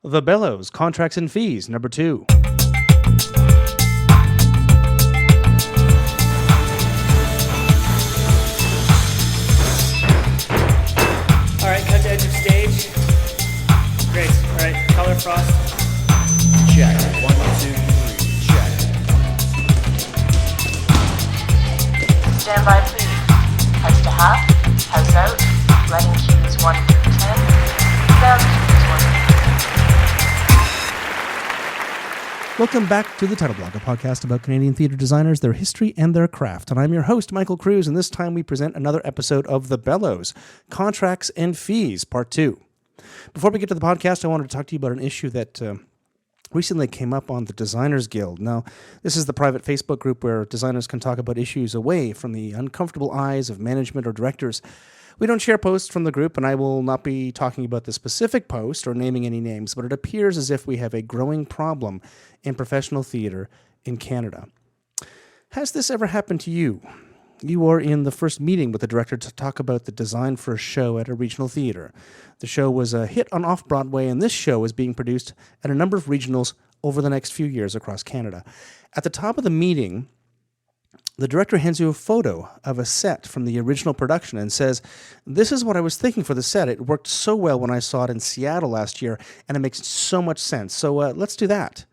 The Bellows, Contracts and Fees, number 2. All right, cut to edge of stage. Great. All right, color frost. Check. 1, 2, 3. Check. Stand by, please. Heads to half, heads out, letting cues 1 through 10, sound cues 1 through 10. Welcome back to The Title Block, a podcast about Canadian theatre designers, their history, and their craft. And I'm your host, Michael Cruz, and this time we present another episode of The Bellows, Contracts and Fees, Part 2. Before we get to the podcast, I wanted to talk to you about an issue that recently came up on the Designers Guild. Now, this is the private Facebook group where designers can talk about issues away from the uncomfortable eyes of management or directors. We don't share posts from the group, and I will not be talking about the specific post or naming any names, but it appears as if we have a growing problem in professional theatre in Canada. Has this ever happened to you? You are in the first meeting with the director to talk about the design for a show at a regional theatre. The show was a hit on Off-Broadway, and this show is being produced at a number of regionals over the next few years across Canada. At the top of the meeting, the director hands you a photo of a set from the original production and says, "This is what I was thinking for the set. It worked so well when I saw it in Seattle last year, and it makes so much sense. So let's do that."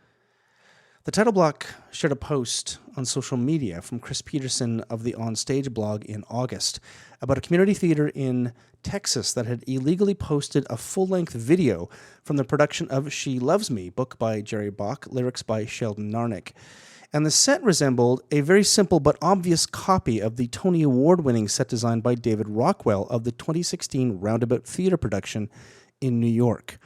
The Title Block shared a post on social media from Chris Peterson of the On Stage blog in August about a community theater in Texas that had illegally posted a full-length video from the production of She Loves Me, book by Jerry Bach, lyrics by Sheldon Narnick. And the set resembled a very simple but obvious copy of the Tony Award-winning set design by David Rockwell of the 2016 Roundabout Theatre production in New York.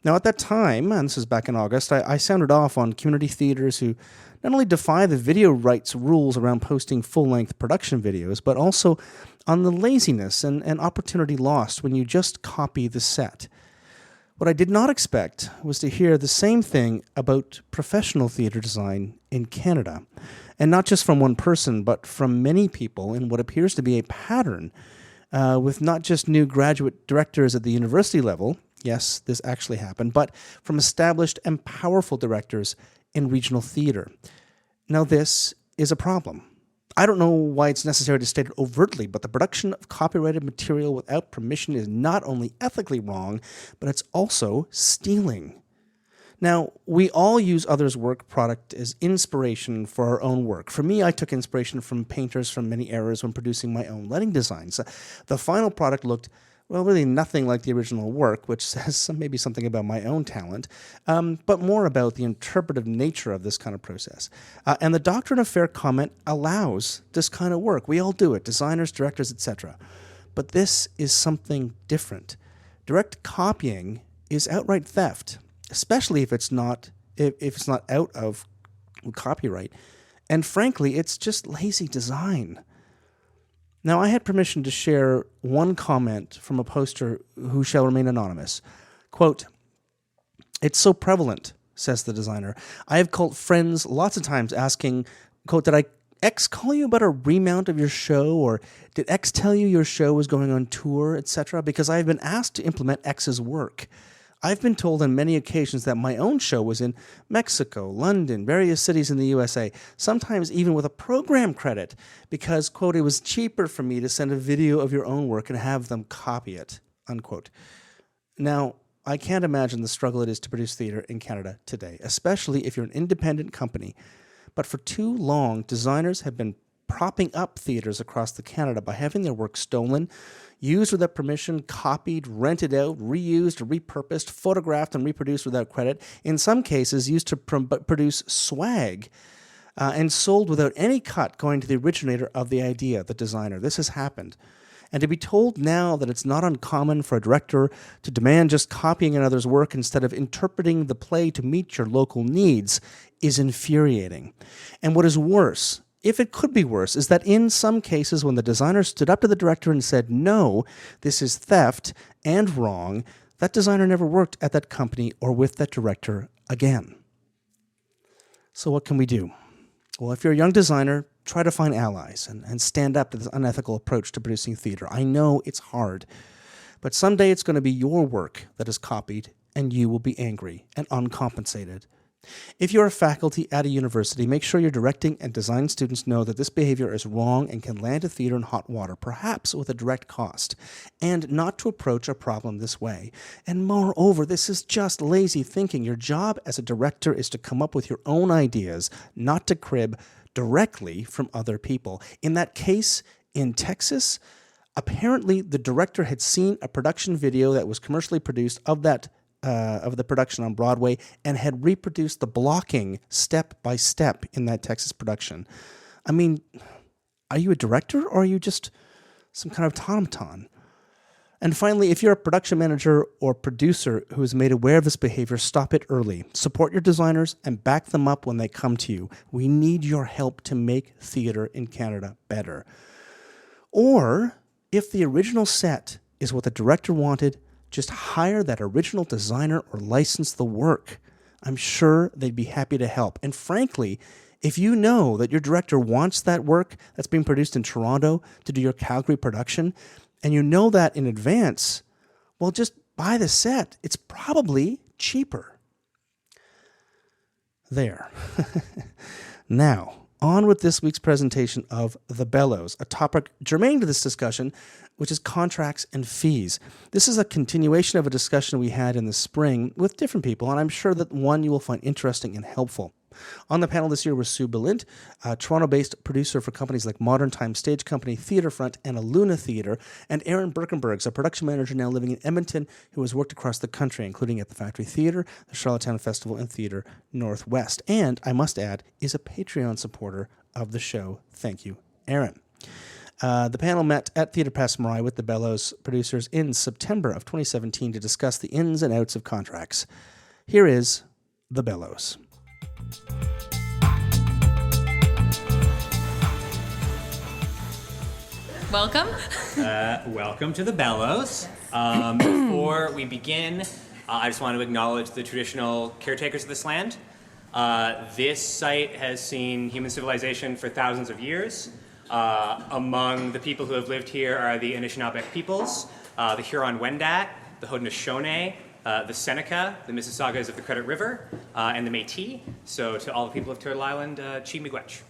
Now, at that time, and this is back in August, I sounded off on community theaters who not only defy the video rights rules around posting full-length production videos, but also on the laziness and opportunity lost when you just copy the set. What I did not expect was to hear the same thing about professional theatre design in Canada. And not just from one person, but from many people in what appears to be a pattern with not just new graduate directors at the university level, yes, this actually happened, but from established and powerful directors in regional theatre. Now, this is a problem. I don't know why it's necessary to state it overtly, but the production of copyrighted material without permission is not only ethically wrong, but it's also stealing. Now, we all use others' work product as inspiration for our own work. For me, I took inspiration from painters from many eras when producing my own lighting designs. The final product looked, well, really nothing like the original work, which says maybe something about my own talent, but more about the interpretive nature of this kind of process. And the doctrine of fair comment allows this kind of work. We all do it, designers, directors, etc. But this is something different. Direct copying is outright theft, especially if it's not out of copyright. And frankly, it's just lazy design. Now, I had permission to share one comment from a poster who shall remain anonymous. Quote, "It's so prevalent," says the designer. "I have called friends lots of times asking, quote, did I X call you about a remount of your show, or did X tell you your show was going on tour, etc., because I have been asked to implement X's work. I've been told on many occasions that my own show was in Mexico, London, various cities in the USA, sometimes even with a program credit, because, quote, it was cheaper for me to send a video of your own work and have them copy it," unquote. Now, I can't imagine the struggle it is to produce theatre in Canada today, especially if you're an independent company. But for too long, designers have been propping up theatres across the Canada by having their work stolen, used without permission, copied, rented out, reused, repurposed, photographed, and reproduced without credit, in some cases used to produce swag, and sold without any cut going to the originator of the idea, the designer. This has happened. And to be told now that it's not uncommon for a director to demand just copying another's work instead of interpreting the play to meet your local needs is infuriating. And what is worse, if it could be worse, is that in some cases when the designer stood up to the director and said, "No, this is theft and wrong," that designer never worked at that company or with that director again. So what can we do? Well, if you're a young designer, try to find allies and stand up to this unethical approach to producing theatre. I know it's hard, but someday it's going to be your work that is copied and you will be angry and uncompensated. If you're a faculty at a university, make sure your directing and design students know that this behavior is wrong and can land a theater in hot water, perhaps with a direct cost, and not to approach a problem this way. And moreover, this is just lazy thinking. Your job as a director is to come up with your own ideas, not to crib directly from other people. In that case, in Texas, apparently the director had seen a production video that was commercially produced of the production on Broadway and had reproduced the blocking step by step in that Texas production. I mean, are you a director or are you just some kind of automaton? And finally, if you're a production manager or producer who is made aware of this behavior, stop it early. Support your designers and back them up when they come to you. We need your help to make theater in Canada better. Or, if the original set is what the director wanted, just hire that original designer or license the work. I'm sure they'd be happy to help. And frankly, if you know that your director wants that work that's being produced in Toronto to do your Calgary production, and you know that in advance, well, just buy the set. It's probably cheaper. There. Now, on with this week's presentation of The Bellows, a topic germane to this discussion, which is contracts and fees. This is a continuation of a discussion we had in the spring with different people, and I'm sure that one you will find interesting and helpful. On the panel this year was Sue Balint, a Toronto-based producer for companies like Modern Time Stage Company, Theatrefront, and Aluna Theatre, and Erin Birkenbergs, a production manager now living in Edmonton who has worked across the country, including at the Factory Theatre, the Charlottetown Festival, and Theatre Northwest. And, I must add, is a Patreon supporter of the show. Thank you, Erin. The panel met at Theatre Passe Muraille with the Bellows producers in September of 2017 to discuss the ins and outs of contracts. Here is The Bellows. Welcome. Welcome to the Bellows. Before we begin, I just want to acknowledge the traditional caretakers of this land. This site has seen human civilization for thousands of years. Among the people who have lived here are the Anishinaabeg peoples, the Huron-Wendat, the Haudenosaunee, the Seneca, the Mississaugas of the Credit River, and the Métis. So to all the people of Turtle Island, Chi Miigwech.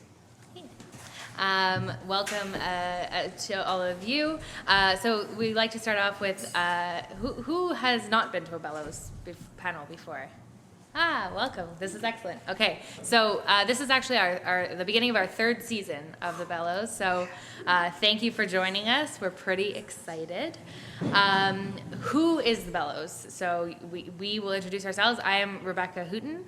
Welcome to all of you. So we'd like to start off with who has not been to a Bellows panel before? Welcome. This is excellent. Okay, so this is actually the beginning of our third season of the Bellows. So thank you for joining us. We're pretty excited. Who is the Bellows? So we will introduce ourselves. I am Rebecca Hutson.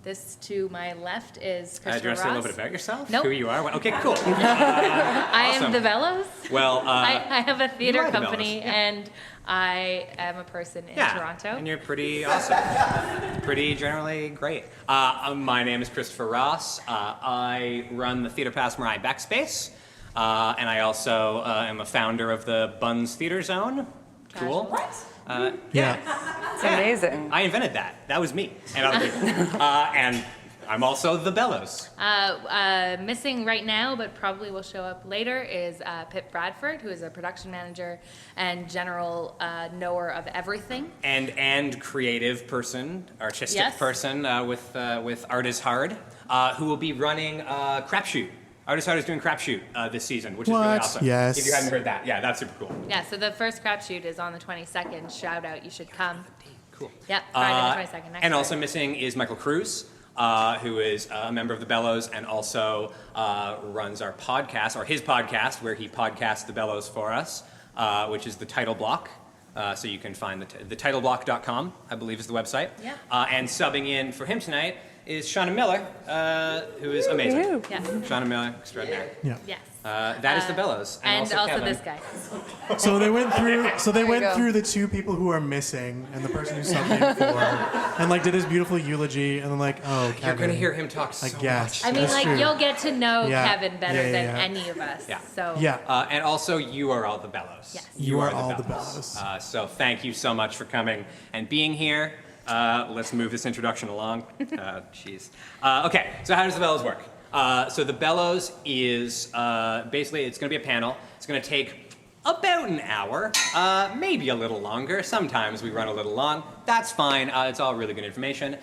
This to my left is Christopher Do you want to say a Ross. little bit about yourself? Nope. Who you are? Okay, cool. I am the Bellows. Well, I have a theater you are the company, Bellows. and I am a person in Toronto. And you're pretty awesome. Pretty generally great. My name is Christopher Ross. I run the Theatre Passe Muraille Backspace, and I also am a founder of the Buns Theatre Zone. Cool. What? It's amazing. I invented that. That was me and other people. And I'm also the Bellows. Missing right now, but probably will show up later, is Pip Bradford, who is a production manager and general knower of everything. And creative person, artistic Yes. person with Art is Hard, who will be running Crapshoot. Art is Hard is doing Crapshoot this season, which is really awesome. Yes. If you hadn't heard that, yeah, that's super cool. Yeah, so the first crap shoot is on the 22nd. Shout out, you should come. Cool. Yep, Friday the 22nd. Next And also Friday. missing is Michael Cruz, who is a member of the Bellows and also runs our podcast, or his podcast, where he podcasts the Bellows for us, which is the Title Block. So you can find the titleblock.com, I believe is the website. Yeah. And subbing in for him tonight is Shauna Miller, who is amazing. Yes. Shauna Miller, extraordinary. Yeah. Yes. That is the Bellows. And also Kevin. this guy. So they went through. So they There you went go. through the two people who are missing and the person who subbed in for, and like did his beautiful eulogy, and then like, oh, Kevin. You're going to hear him talk so I guess. I mean, That's like, true. you'll get to know Yeah. Kevin better Yeah, than yeah. any of us. Yeah. So Yeah. And also, you are all the Bellows. Yes. You are all the Bellows. So thank you so much for coming and being here. Let's move this introduction along. Jeez. Okay, so how does the Bellows work? So the Bellows is basically, it's going to be a panel. It's going to take about an hour, maybe a little longer. Sometimes we run a little long. That's fine. It's all really good information.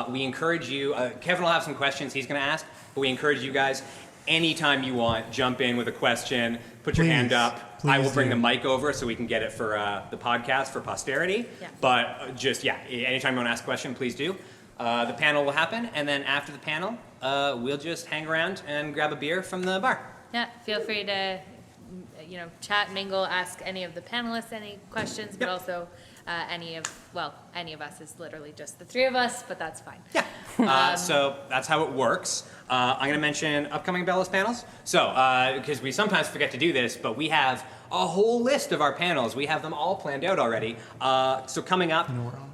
We encourage you, Kevin will have some questions he's going to ask, but we encourage you guys, anytime you want, jump in with a question, put your hand up. I will bring the mic over so we can get it for the podcast for posterity. Yeah. But just, anytime you want to ask a question, please do. The panel will happen, and then after the panel, we'll just hang around and grab a beer from the bar. Yeah, feel free to, chat, mingle, ask any of the panelists any questions, but also any of us. Is literally just the three of us, but that's fine. Yeah. So that's how it works. I'm going to mention upcoming Bellows panels. So, because we sometimes forget to do this, but we have a whole list of our panels. We have them all planned out already. So coming up,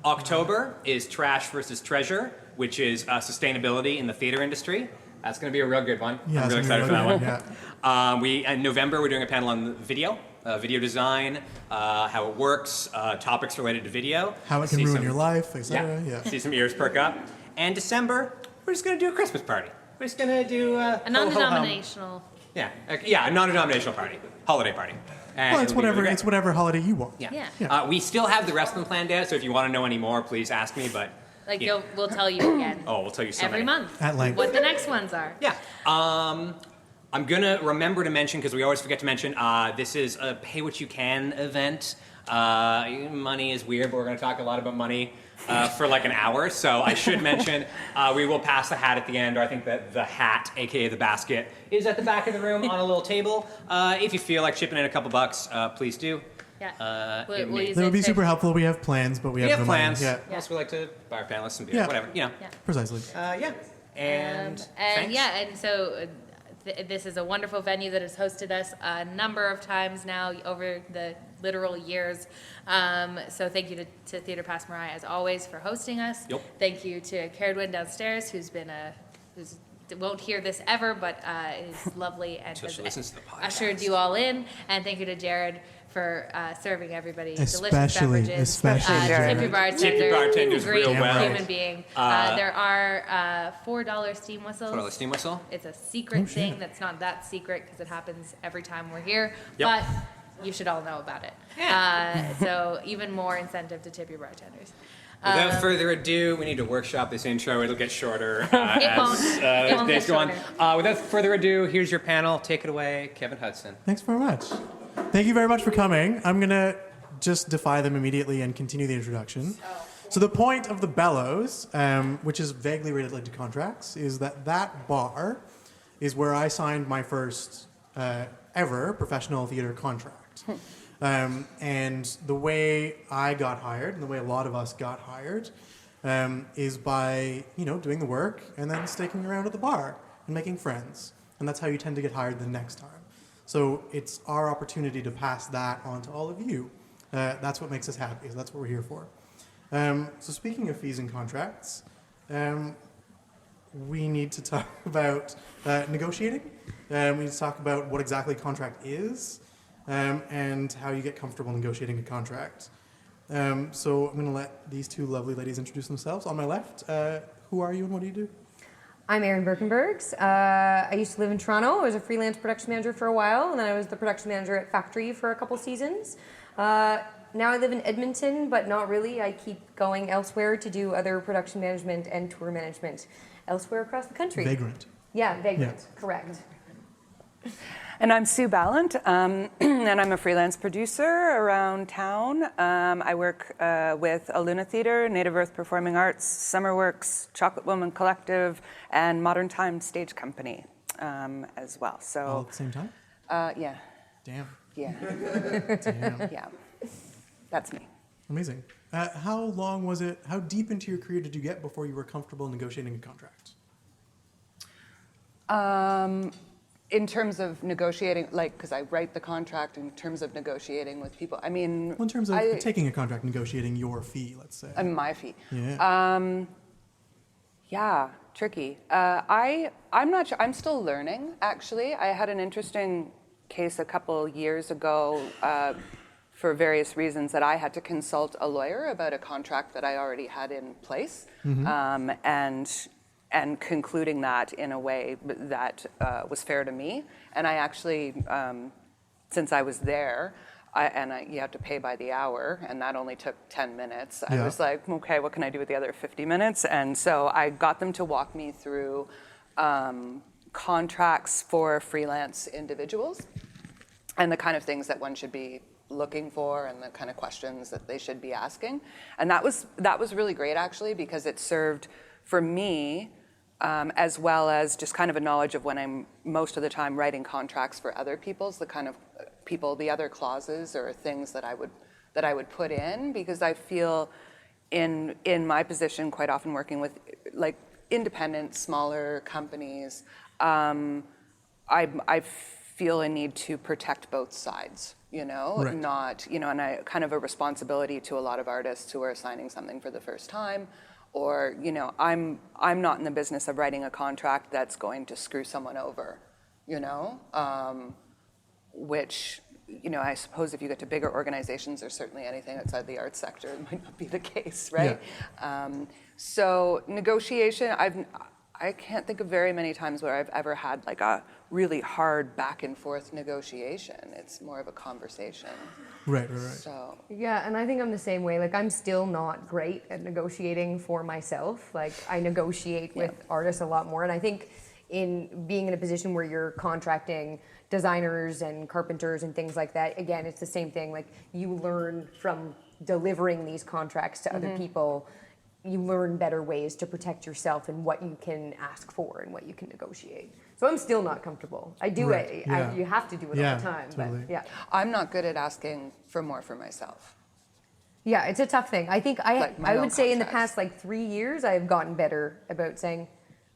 October is Trash versus Treasure, which is sustainability in the theater industry. That's going to be a real good one. Yeah, I'm really excited for that one. Yeah. In November, we're doing a panel on video, video design, how it works, topics related to video. How it can ruin your life, etc. Yeah. See some ears perk up. And December, we're just going to do a Christmas party. We're just going to do a non-denominational. A non-denominational party, holiday party. And Well, it's whatever holiday you want. Yeah. We still have the rest of them planned out, so if you want to know any more, please ask me. But We'll tell you again. Oh, we'll tell you so every many. month At length. what the next ones are. Yeah. I'm going to remember to mention, because we always forget to mention, this is a pay what you can event. Money is weird, but we're going to talk a lot about money for like an hour. So I should mention, we will pass the hat at the end, or I think that the hat, aka the basket, is at the back of the room on a little table. If you feel like chipping in a couple bucks, please do. Yeah. We'll use That would it be to- super helpful. We have plans, but we have no plans. money. Yeah. Also, we like to buy our panelists some beer, Yeah. whatever, Yeah. Precisely. And thanks. and so this is a wonderful venue that has hosted us a number of times now over the literal years. So thank you to Theatre Passe Muraille as always for hosting us. Yep. Thank you to Caradwyn downstairs, who's won't hear this ever, but is lovely and So she listens to the podcast. ushered you all in. And thank you to Jared for serving everybody delicious Especially beverages. Jared. Tippy Tippy bartender's great real well. human being. There are $4 steam whistles. $4 steam whistle. It's a secret thing that's not that secret because it happens every time we're here. Yep. But you should all know about it. So even more incentive to tip your bartenders. Without further ado, we need to workshop this intro. It'll get shorter It won't as days get go on. shorter. Without further ado, here's your panel. Take it away, Kevin Hutson. Thanks very much. Thank you very much for coming. I'm going to just defy them immediately and continue the introduction. So the point of the Bellows, which is vaguely related to contracts, is that bar is where I signed my first ever professional theater contract. And the way I got hired, and the way a lot of us got hired, is by doing the work and then sticking around at the bar and making friends. And that's how you tend to get hired the next time. So it's our opportunity to pass that on to all of you. That's what makes us happy. So that's what we're here for. So speaking of fees and contracts, we need to talk about negotiating. We need to talk about what exactly contract is and how you get comfortable negotiating a contract. So I'm going to let these two lovely ladies introduce themselves. On my left, who are you and what do you do? I'm Erin Birkenbergs. I used to live in Toronto. I was a freelance production manager for a while, and then I was the production manager at Factory for a couple seasons. Now I live in Edmonton, but not really. I keep going elsewhere to do other production management and tour management elsewhere across the country. Vagrant. Yeah, vagrant. Correct. And I'm Sue Balint, and I'm a freelance producer around town. I work with Aluna Theatre, Native Earth Performing Arts, Summerworks, Chocolate Woman Collective, and Modern Time Stage Company as well. So All at the same time? Yeah. Damn. Yeah. Damn. Yeah. That's me. Amazing. How deep into your career did you get before you were comfortable negotiating a contract? In terms of negotiating, because I write the contract in terms of negotiating with people. I mean, Well, in terms of taking a contract, negotiating your fee, let's say. my fee. Yeah. Yeah, tricky. I'm not sure. I'm still learning, actually. I had an interesting case a couple years ago for various reasons that I had to consult a lawyer about a contract that I already had in place, and concluding that in a way that was fair to me. And I actually, since I was there, you have to pay by the hour, and that only took 10 minutes. I Yeah. was like, okay, what can I do with the other 50 minutes? And so I got them to walk me through contracts for freelance individuals and the kind of things that one should be looking for and the kind of questions that they should be asking. And that was really great, actually, because it served for me as well as just kind of a knowledge of when I'm most of the time writing contracts for other people's, the kind of people, the other clauses or things that I would put in, because I feel in my position quite often working with like independent, smaller companies, I feel a need to protect both sides, Right. not, and I kind of a responsibility to a lot of artists who are signing something for the first time, or, I'm not in the business of writing a contract that's going to screw someone over, which, I suppose if you get to bigger organizations or certainly anything outside the arts sector, it might not be the case, right? Yeah. So negotiation, I can't think of very many times where I've ever had like a really hard back and forth negotiation. It's more of a conversation. Right. So Yeah, and I think I'm the same way. Like, I'm still not great at negotiating for myself. Like, I negotiate with artists a lot more, and I think in being in a position where you're contracting designers and carpenters and things like that, again, it's the same thing. Like, you learn from delivering these contracts to other people. You learn better ways to protect yourself and what you can ask for and what you can negotiate. So I'm still not comfortable. I do Right, it. yeah. You have to do it Yeah, all the time. totally. But yeah. I'm not good at asking for more for myself. Yeah, it's a tough thing. I think Like my I own would say in the contracts. past like 3 years, I have gotten better about saying,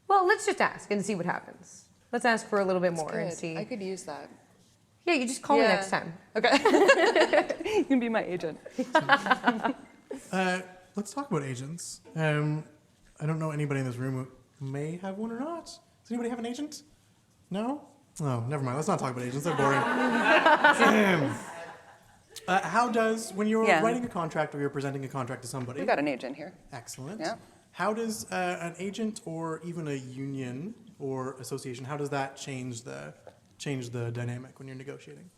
well, let's just ask and see what happens. Let's ask for a little bit more and Good. see. I could use that. Yeah, you just call me next time. Okay. You can be my agent. Let's talk about agents. I don't know anybody in this room who may have one or not. Does anybody have an agent? No? Oh, never mind. Let's not talk about agents. They're boring. Damn. How does, when you're Yeah. writing a contract or you're presenting a contract to somebody, We've got an agent here. excellent. Yeah. How does an agent or even a union or association, how does that change the dynamic when you're negotiating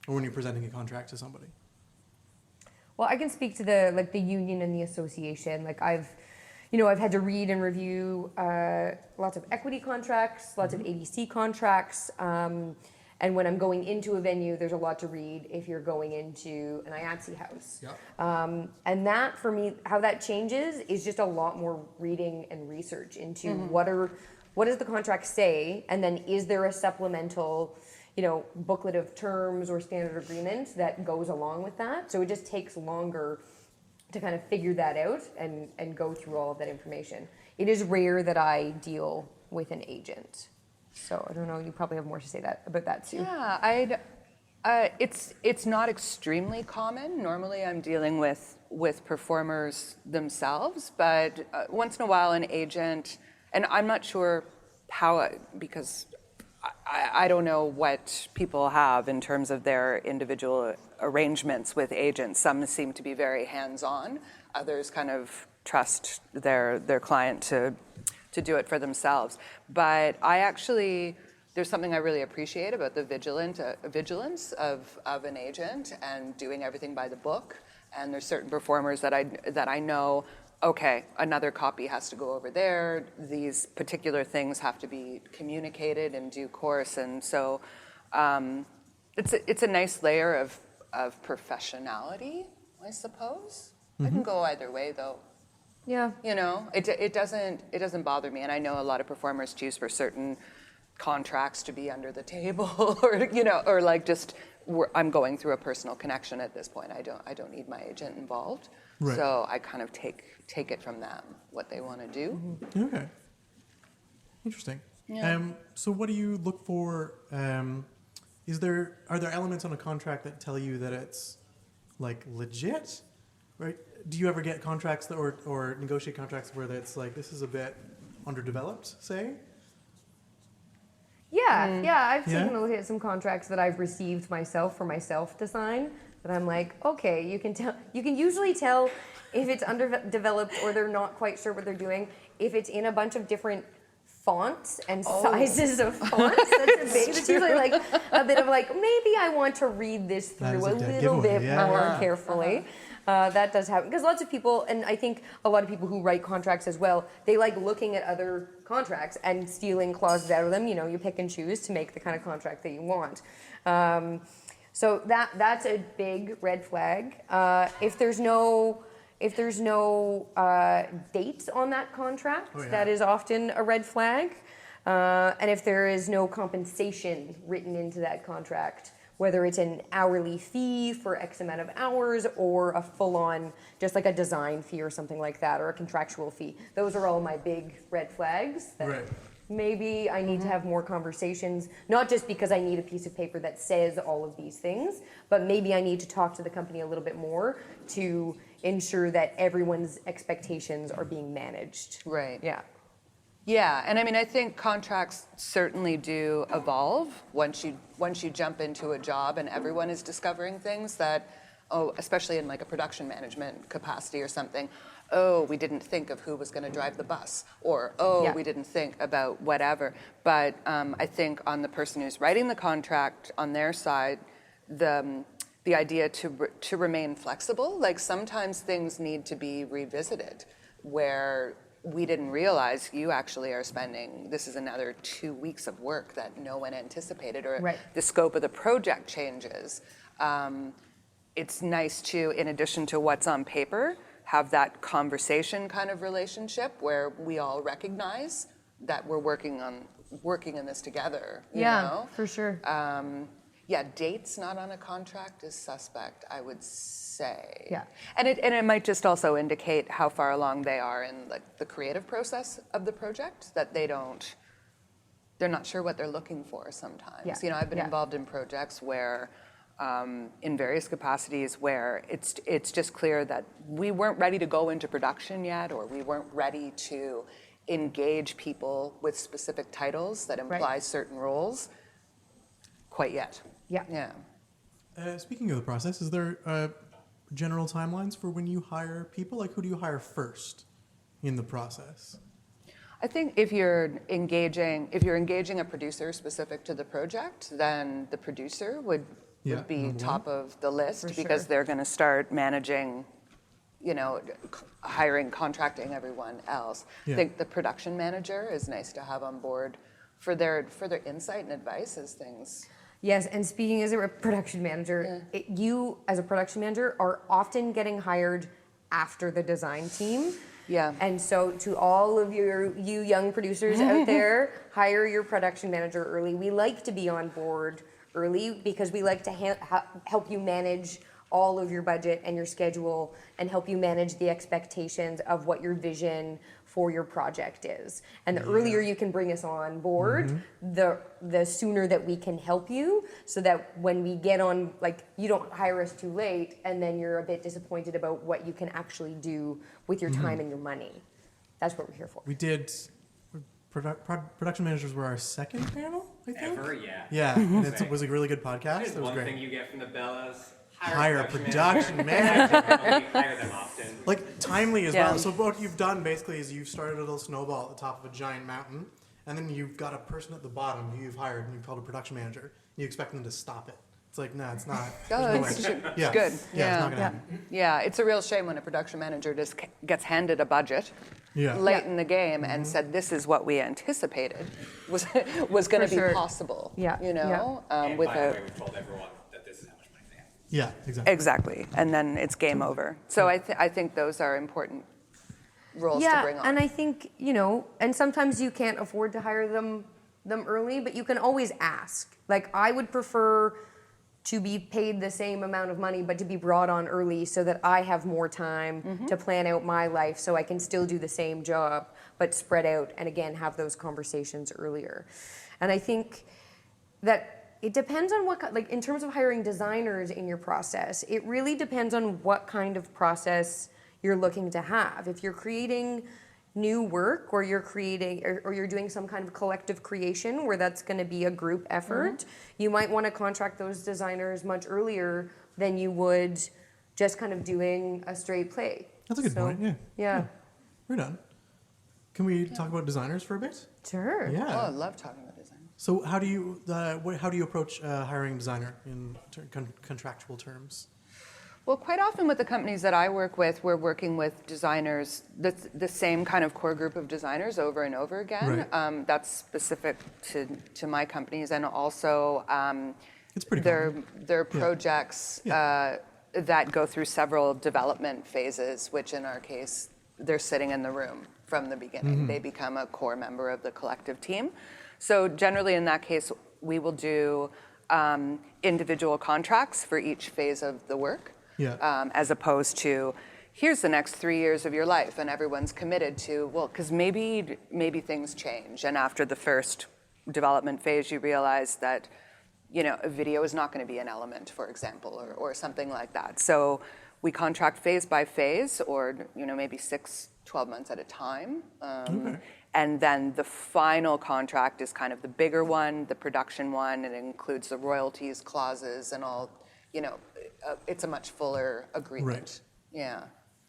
or when you're presenting a contract to somebody? Well, I can speak to the union and the association. Like I've had to read and review lots of equity contracts, lots of ABC contracts, and when I'm going into a venue, there's a lot to read if you're going into an IATSE house. Yep. And that, for me, how that changes is just a lot more reading and research into what does the contract say, and then is there a supplemental booklet of terms or standard agreement that goes along with that. So it just takes longer to kind of figure that out and go through all of that information. It is rare that I deal with an agent. So I don't know, you probably have more to say about that, Sue. Yeah, it's not extremely common. Normally I'm dealing with performers themselves, but once in a while an agent, and I'm not sure how, because I don't know what people have in terms of their individual arrangements with agents. Some seem to be very hands-on. Others kind of trust their client to do it for themselves. But there's something I really appreciate about the vigilance of an agent and doing everything by the book. And there's certain performers that I know, okay, another copy has to go over there. These particular things have to be communicated in due course, and so it's a nice layer of professionality, I suppose. I can go either way, though. Yeah. It doesn't bother me, and I know a lot of performers choose for certain contracts to be under the table, or like just I'm going through a personal connection at this point. I don't need my agent involved. Right. So I kind of take it from them, what they want to do. Okay. Interesting. Yeah. So what do you look for? Are there elements on a contract that tell you that it's like legit? Right? Do you ever get contracts or negotiate contracts where it's like this is a bit underdeveloped, say? Yeah, I've Yeah? taken a look at some contracts that I've received myself for myself to sign. That I'm like, okay, you can usually tell if it's underdeveloped or they're not quite sure what they're doing if it's in a bunch of different fonts and sizes of fonts. That's usually like a bit of like, maybe I want to read this through a little bit more carefully. That does happen because lots of people, and I think a lot of people who write contracts as well, they like looking at other contracts and stealing clauses out of them. You know, you pick and choose to make the kind of contract that you want. So that's a big red flag. If there's no dates on that contract, that is often a red flag. And if there is no compensation written into that contract, whether it's an hourly fee for X amount of hours or a full-on, just like a design fee or something like that, or a contractual fee. Those are all my big red flags. That maybe I need to have more conversations, not just because I need a piece of paper that says all of these things, but maybe I need to talk to the company a little bit more to ensure that everyone's expectations are being managed. Right. Yeah. Yeah, and I mean, I think contracts certainly do evolve once you jump into a job and everyone is discovering things that, especially in like a production management capacity or something, we didn't think of who was going to drive the bus, or we didn't think about whatever. But I think on the person who's writing the contract, on their side, the idea to remain flexible, like sometimes things need to be revisited, where we didn't realize you actually are spending, this is another 2 weeks of work that no one anticipated, or the scope of the project changes. It's nice to, in addition to what's on paper, have that conversation kind of relationship where we all recognize that we're working in this together. You know? For sure. Dates not on a contract is suspect, I would say. Yeah. And it might just also indicate how far along they are in the creative process of the project, that they're not sure what they're looking for sometimes. Yeah. You know, I've been involved in projects where, in various capacities, where it's just clear that we weren't ready to go into production yet, or we weren't ready to engage people with specific titles that imply certain roles quite yet. Yeah. Speaking of the process, is there general timelines for when you hire people? Like, who do you hire first in the process? I think if you're engaging a producer specific to the project, then the producer would be top of the list, because they're going to start managing, hiring, contracting everyone else. I think the production manager is nice to have on board for their insight and advice as things. Yes, and speaking as a production manager, you as a production manager are often getting hired after the design team. Yeah. And so to all of you young producers out there, hire your production manager early. We like to be on board early because we like to help you manage all of your budget and your schedule, and help you manage the expectations of what your vision for your project is. And the earlier you can bring us on board, the sooner that we can help you, so that when we get on, like, you don't hire us too late and then you're a bit disappointed about what you can actually do with your time and your money. That's what we're here for. We did, production managers were our second panel, I think? Ever, yeah. Yeah, and it was a really good podcast. It was one great. thing you get from the Bellows. Hire a production manager. Hire them often. Like, timely as well. So what you've done basically is you've started a little snowball at the top of a giant mountain, and then you've got a person at the bottom who you've hired, and you've called a production manager, and you expect them to stop it. It's like, no, it's not. It's good. Yeah, it's not going to happen. Yeah, it's a real shame when a production manager just gets handed a budget late in the game and said, this is what we anticipated was going to be possible. Yeah. And by the way, we've told everyone that this is how much money they have. Yeah, exactly. Exactly, and then it's game over. So I think those are important roles to bring on. And I think, and sometimes you can't afford to hire them early, but you can always ask. Like, I would prefer to be paid the same amount of money, but to be brought on early so that I have more time to plan out my life, so I can still do the same job, but spread out, and again, have those conversations earlier. And I think that it depends on in terms of hiring designers in your process, it really depends on what kind of process you're looking to have. If you're creating new work, or you're creating, or you're doing some kind of collective creation where that's going to be a group effort, you might want to contract those designers much earlier than you would just kind of doing a straight play. That's a good point, yeah. Yeah. We're done. Can we talk about designers for a bit? Sure. Oh, I Yeah. love talking about design. So how do you approach hiring a designer in contractual terms? Well, quite often with the companies that I work with, we're working with designers, the same kind of core group of designers over and over again. Right. That's specific to my companies, and also It's pretty their projects that go through several development phases, which in our case, they're sitting in the room from the beginning. Mm-hmm. They become a core member of the collective team. So generally in that case, we will do individual contracts for each phase of the work. Yeah. As opposed to, here's the next 3 years of your life, and everyone's committed to, well, because maybe things change, and after the first development phase, you realize that, a video is not going to be an element, for example, or something like that. So we contract phase by phase, or maybe 6-12 months at a time. Okay. And then the final contract is kind of the bigger one, the production one. It includes the royalties clauses and all. It's a much fuller agreement. Right. Yeah.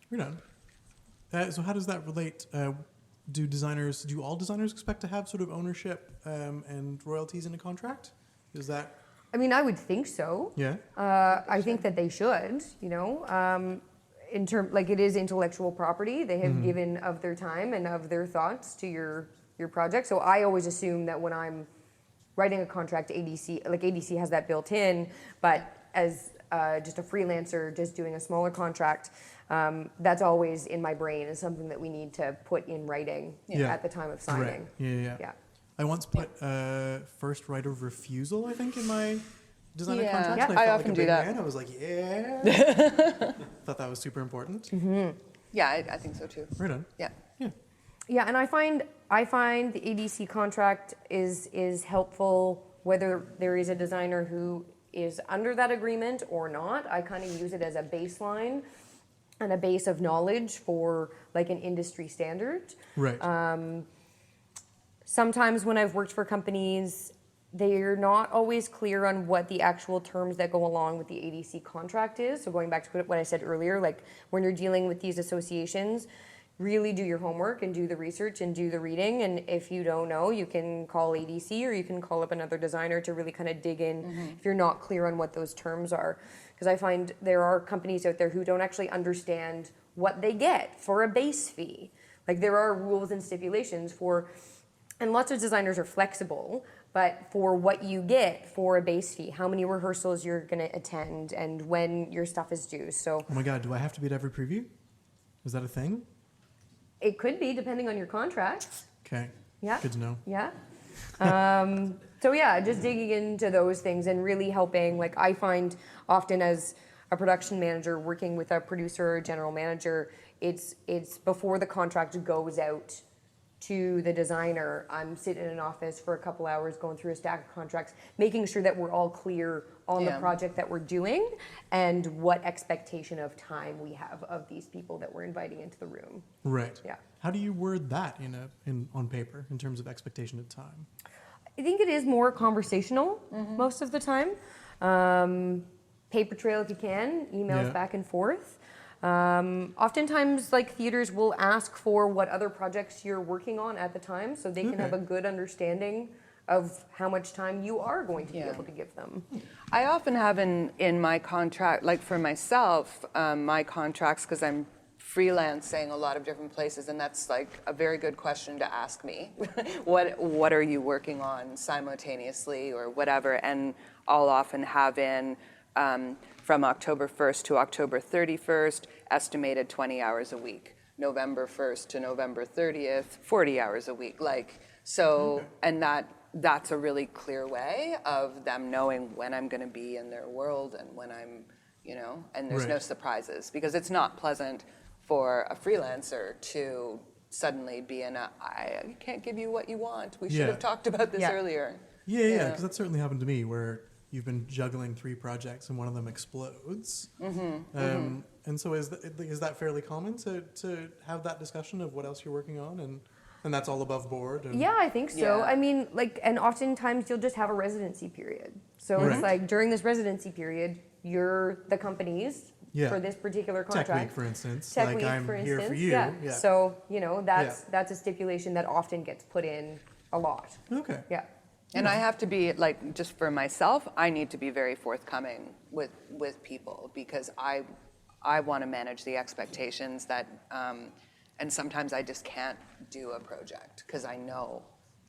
We're done. So how does that relate? Do all designers expect to have sort of ownership and royalties in a contract? Is that? I mean, I would think so. Yeah. I think that they should, in term, like it is intellectual property. They have given of their time and of their thoughts to your project. So I always assume that when I'm writing a contract, ADC has that built in, but as just a freelancer, just doing a smaller contract, that's always in my brain as something that we need to put in writing at the time of signing. Right. Yeah. I once put first right of refusal, I think, in my designer contracts. Yeah, and I felt often like a do big that. man. I was like, yeah. Thought that was super important. Yeah, I think so too. Right on. Yeah. Yeah, and I find the ADC contract is helpful whether there is a designer who is under that agreement or not. I kind of use it as a baseline and a base of knowledge for like an industry standard. Right. Sometimes when I've worked for companies, they're not always clear on what the actual terms that go along with the ADC contract is. So going back to what I said earlier, like when you're dealing with these associations, really do your homework and do the research and do the reading. And if you don't know, you can call ADC or you can call up another designer to really kind of dig in if you're not clear on what those terms are. Because I find there are companies out there who don't actually understand what they get for a base fee. Like there are rules and stipulations for, and lots of designers are flexible, but for what you get for a base fee, how many rehearsals you're going to attend and when your stuff is due. So, Oh my God, do I have to be at every preview? Is that a thing? it could be depending on your contract. Okay. Yeah. Good to know. Yeah. So yeah, just digging into those things and really helping. Like I find often as a production manager working with a producer or general manager, it's before the contract goes out to the designer, I'm sitting in an office for a couple hours going through a stack of contracts, making sure that we're all clear on the project that we're doing and what expectation of time we have of these people that we're inviting into the room. Right. Yeah. How do you word that on paper in terms of expectation of time? I think it is more conversational most of the time. Paper trail if you can, emails back and forth. Oftentimes, like theaters will ask for what other projects you're working on at the time, so they can have a good understanding of how much time you are going to be able to give them. I often have in my contract, like for myself, my contracts, because I'm freelancing a lot of different places, and that's like a very good question to ask me. What are you working on simultaneously or whatever? And I'll often have in from October 1st to October 31st, estimated 20 hours a week. November 1st to November 30th, 40 hours a week. And that's a really clear way of them knowing when I'm going to be in their world and when I'm, and there's no surprises, because it's not pleasant for a freelancer to suddenly be I can't give you what you want. We should have talked about this earlier. Yeah, because that certainly happened to me where you've been juggling 3 projects and one of them explodes. And so is that fairly common to have that discussion of what else you're working on and that's all above board? Yeah, I think so. Yeah. I mean, and oftentimes you'll just have a residency period. So it's like during this residency period, the companies Yeah. for this particular contract. Tech Week, for instance. Tech like Week, I'm for here instance. for you. Yeah. So, that's a stipulation that often gets put in a lot. Okay. Yeah. And I have to be, like, just for myself, I need to be very forthcoming with people because I want to manage the expectations that, and sometimes I just can't do a project because I know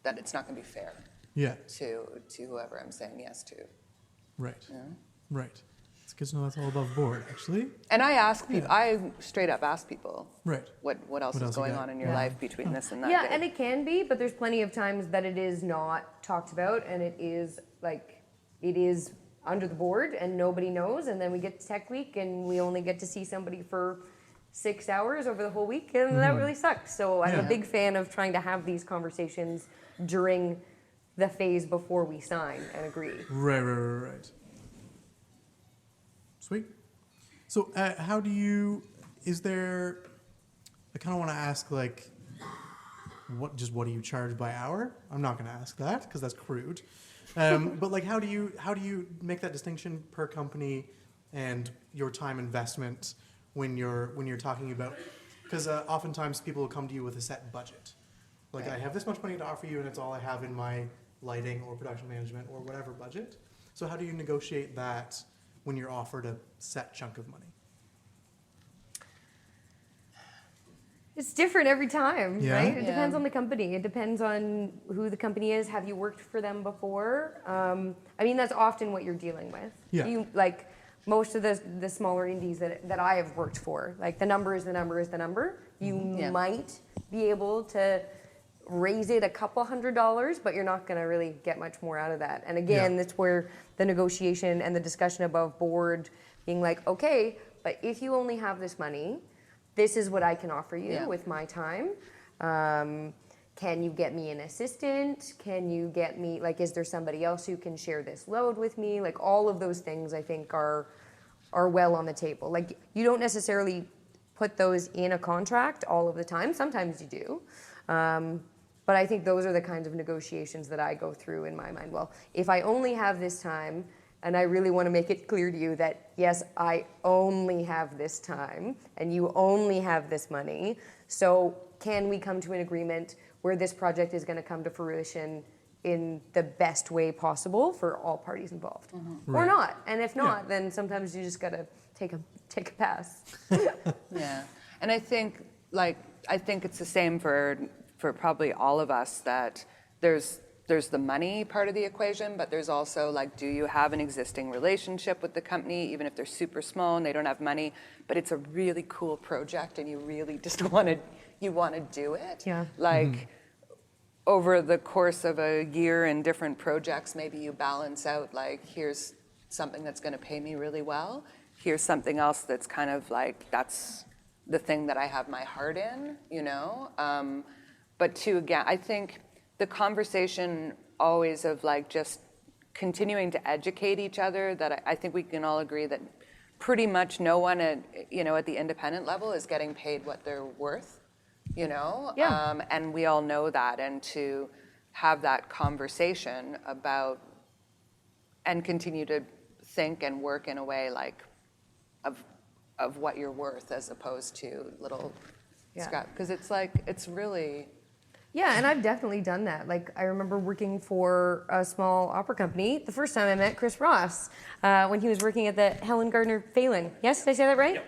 that it's not going to be fair Yeah. to whoever I'm saying yes to. Right. Yeah. Right. It's good to know that's all above board, actually. And I ask people, I straight up ask people, Right. what else What is else you going got? on in your life between this and that Yeah, day? and it can be, but there's plenty of times that it is not talked about and it is under the board and nobody knows, and then we get to Tech Week and we only get to see somebody for 6 hours over the whole week, and that really sucks. So I'm a Yeah. big fan of trying to have these conversations during the phase before we sign and agree. Right. Sweet. So how do you, I kind of want to ask, like, what do you charge by hour? I'm not going to ask that because that's crude. But like, how do you make that distinction per company and your time investment when you're talking about, because oftentimes people will come to you with a set budget. Like, I have this much money to offer you and it's all I have in my lighting or production management or whatever budget. So how do you negotiate that when you're offered a set chunk of money? It's different every time, Yeah? right? It Yeah. depends on the company. It depends on who the company is. Have you worked for them before? That's often what you're dealing with. Yeah. Like most of the smaller indies that I have worked for, like the number is the number is the number. You Yeah. might be able to raise it a couple $100s, but you're not going to really get much more out of that. And again, Yeah. that's where the negotiation and the discussion above board being like, okay, but if you only have this money, this is what I can offer you Yeah. with my time. Can you get me an assistant? Can you get me, like, is there somebody else who can share this load with me? Like, all of those things I think are well on the table. Like, you don't necessarily put those in a contract all of the time. Sometimes you do. But I think those are the kinds of negotiations that I go through in my mind. Well, if I only have this time, and I really want to make it clear to you that, yes, I only have this time, and you only have this money, so can we come to an agreement where this project is going to come to fruition in the best way possible for all parties involved? Or Right. not. And if not, then sometimes you just got to take a pass. Yeah, and I think it's the same for probably all of us, that there's the money part of the equation, but there's also, like, do you have an existing relationship with the company, even if they're super small and they don't have money, but it's a really cool project and you really just want to do it. Yeah. Like, over the course of a year in different projects, maybe you balance out, like, here's something that's going to pay me really well. Here's something else that's kind of like, that's the thing that I have my heart in, But again, I think the conversation always of, like, just continuing to educate each other, that I think we can all agree that pretty much no one at the independent level is getting paid what they're worth, Yeah. And we all know that, and to have that conversation about and continue to think and work in a way, like, of what you're worth as opposed to little scrap, because it's like, it's really... Yeah, and I've definitely done that. Like, I remember working for a small opera company the first time I met Chris Ross when he was working at the Helen Gardner Phelan. Yes, did I say that right?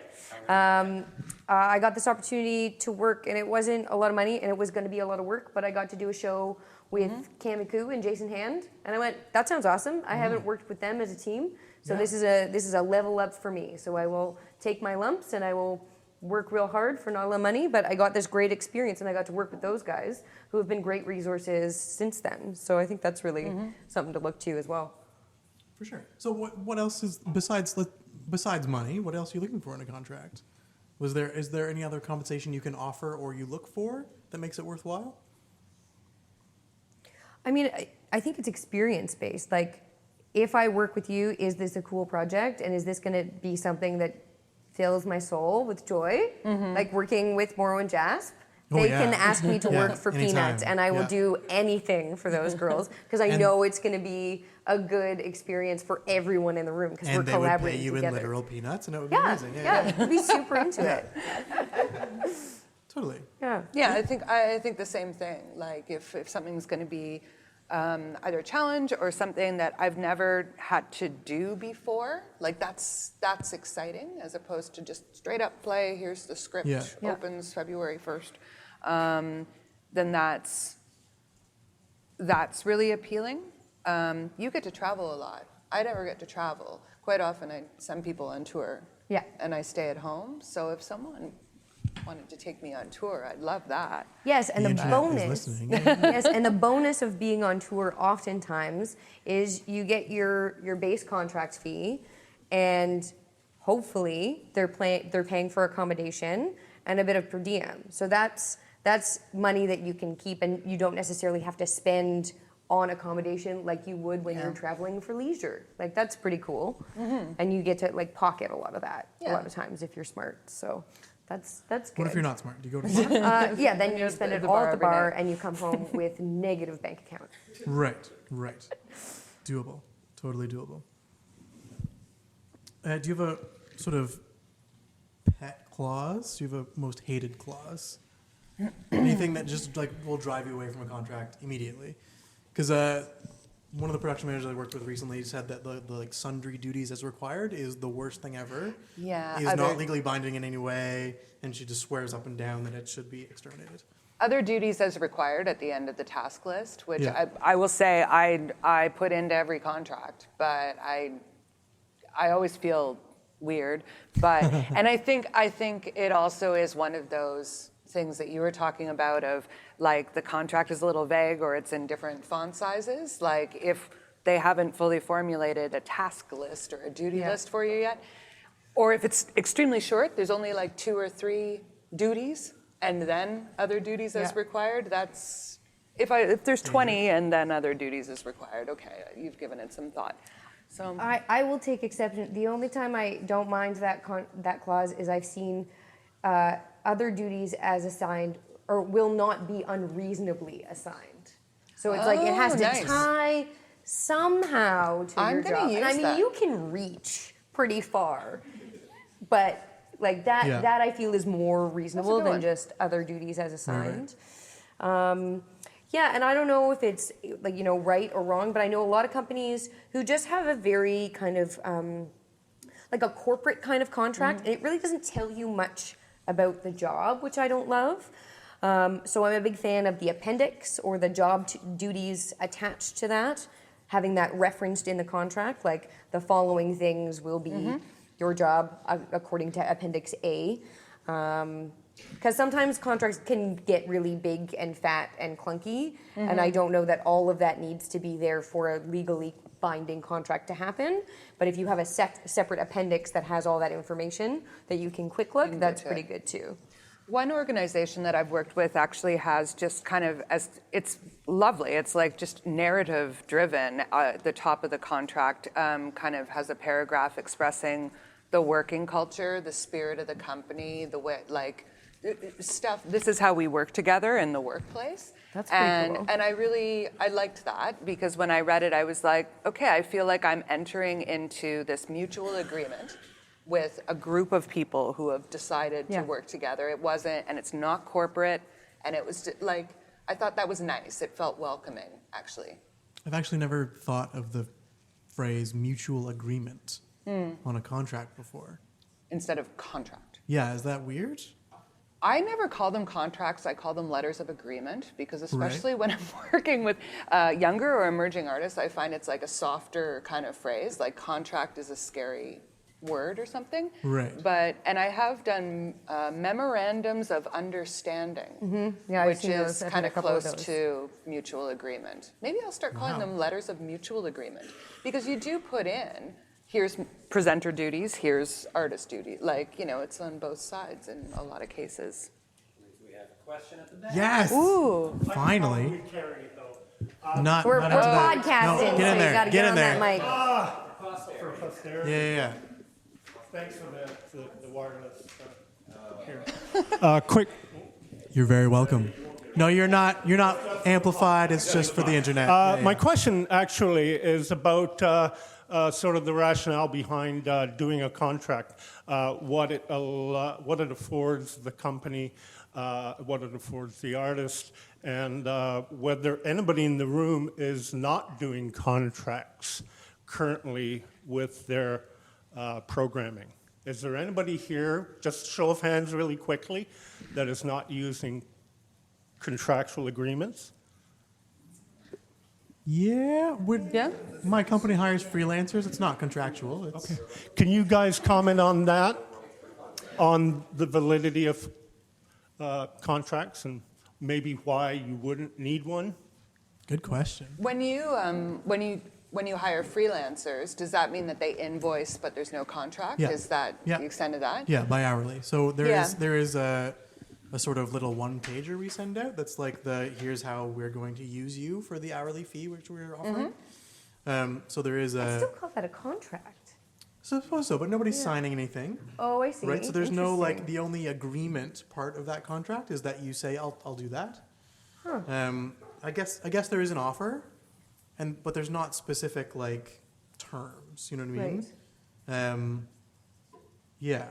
Yep. I got this opportunity to work, and it wasn't a lot of money, and it was going to be a lot of work, but I got to do a show with Cami Koo and Jason Hand, and I went, that sounds awesome. I haven't worked with them as a team, so this is a level up for me. So I will take my lumps, and I will work real hard for not a lot of money, but I got this great experience, and I got to work with those guys who have been great resources since then. So I think that's really something to look to as well. For sure. So what else is, besides money, what else are you looking for in a contract? Is there any other compensation you can offer or you look for that makes it worthwhile? I mean, I think it's experience-based. Like, if I work with you, is this a cool project? And is this going to be something that fills my soul with joy? Like working with Morrow and Jasp They yeah. can ask me to work for anytime. peanuts, and I will do anything for those girls because I know it's going to be a good experience for everyone in the room because we're And they would collaborating pay you together. in literal peanuts, and it would be Yeah, amazing. yeah, we'd be super into it. Totally. Yeah. Yeah, I think the same thing. Like if something's going to be either a challenge or something that I've never had to do before, like that's exciting as opposed to just straight up play. Here's the script. Yeah. Opens February 1st. Then that's really appealing. You get to travel a lot. I never get to travel. Quite often I send people on tour. Yeah. And I stay at home. So if someone wanted to take me on tour, I'd love that. Yes, and the internet is bonus. listening. Yes, and the bonus of being on tour oftentimes is you get your base contract fee, and hopefully they're paying for accommodation and a bit of per diem. So that's money that you can keep, and you don't necessarily have to spend on accommodation like you would when you're traveling for leisure. Like that's pretty cool, and you get to like pocket a lot of that a lot of times if you're smart. So. That's good. What if you're not smart? Do you go to the bar? Yeah, then you spend it the all bar at the every bar, night. and you come home with negative bank account. Right. Doable. Totally doable. Do you have a sort of pet clause? Do you have a most hated clause? Anything that just like will drive you away from a contract immediately? Because one of the production managers I worked with recently said that the like sundry duties as required is the worst thing ever. Yeah. Is not legally binding in any way, and she just swears up and down that it should be exterminated. Other duties as required at the end of the task list, which Yeah. I will say I put into every contract, but I always feel weird. But and I think it also is one of those things that you were talking about of like the contract is a little vague or it's in different font sizes. Like if they haven't fully formulated a task list or a duty list for you yet, or if it's extremely short, there's only like 2 or 3 duties and then other duties as required. That's if there's 20 and then other duties as required. Okay, you've given it some thought. So I will take exception. The only time I don't mind that clause is I've seen other duties as assigned or will not be unreasonably assigned. So it's like it has to tie somehow to I'm your gonna job. use And I mean, that. you can reach pretty far, but like that I feel is more reasonable good than one. just other duties as assigned. Yeah, and I don't know if it's like right or wrong, but I know a lot of companies who just have a very kind of like a corporate kind of contract, and it really doesn't tell you much about the job, which I don't love. So I'm a big fan of the appendix or the job duties attached to that, having that referenced in the contract, like the following things will be your job according to Appendix A. Because sometimes contracts can get really big and fat and clunky, and I don't know that all of that needs to be there for a legally binding contract to happen. But if you have a separate appendix that has all that information that you can quick look, that's pretty good too. one organization that I've worked with actually has just kind of, it's lovely. It's like just narrative driven. The top of the contract kind of has a paragraph expressing the working culture, the spirit of the company, the way, like, stuff. This is how we work together in the workplace. That's pretty cool. And I liked that because when I read it, I was like, okay, I feel like I'm entering into this mutual agreement with a group of people who have decided to work together. It wasn't, and it's not corporate, and it was just, like, I thought that was nice. It felt welcoming, actually. I've actually never thought of the phrase mutual agreement on a contract before. Instead of contract. Yeah, is that weird? I never call them contracts, I call them letters of agreement, because especially when I'm working with younger or emerging artists, I find it's like a softer kind of phrase, like contract is a scary word or something. Right. And I have done memorandums of understanding, Yeah, I've which seen those. is I've kind done of a couple of close those. to mutual agreement. Maybe I'll start calling them letters of mutual agreement, because you do put in, here's presenter duties, here's artist duty. Like, you know, it's on both sides in a lot of cases. We have a question at the back. Yes. Ooh. Finally. Carry it though. Not. We're not into that. podcasting, No, get so in you there. got to Get get in on there. that mic. For posterity. Yeah. Thanks for the wireless here. You're very welcome. No, you're not. You're not amplified. It's just for the internet. My question actually is about sort of the rationale behind doing a contract, what it affords the company, what it affords the artist, and whether anybody in the room is not doing contracts currently with their programming. Is there anybody here, just show of hands really quickly, that is not using contractual agreements? Yeah, Yeah. my company hires freelancers. It's not contractual. It's, Okay. Can you guys comment on that, on the validity of contracts and maybe why you wouldn't need one? Good question. When you hire freelancers, does that mean that they invoice but there's no contract? Yeah. Is that Yeah. the extent of that? Yeah, bi hourly. So Yeah. there is a sort of little one pager we send out that's like here's how we're going to use you for the hourly fee which we're offering. So there is I still call that a contract. suppose so, but nobody's signing anything. Oh, I see. Right, so there's no like Interesting. the only agreement part of that contract is that you say I'll do that. I guess there is an offer, but there's not specific like terms. You know what I mean? Yeah.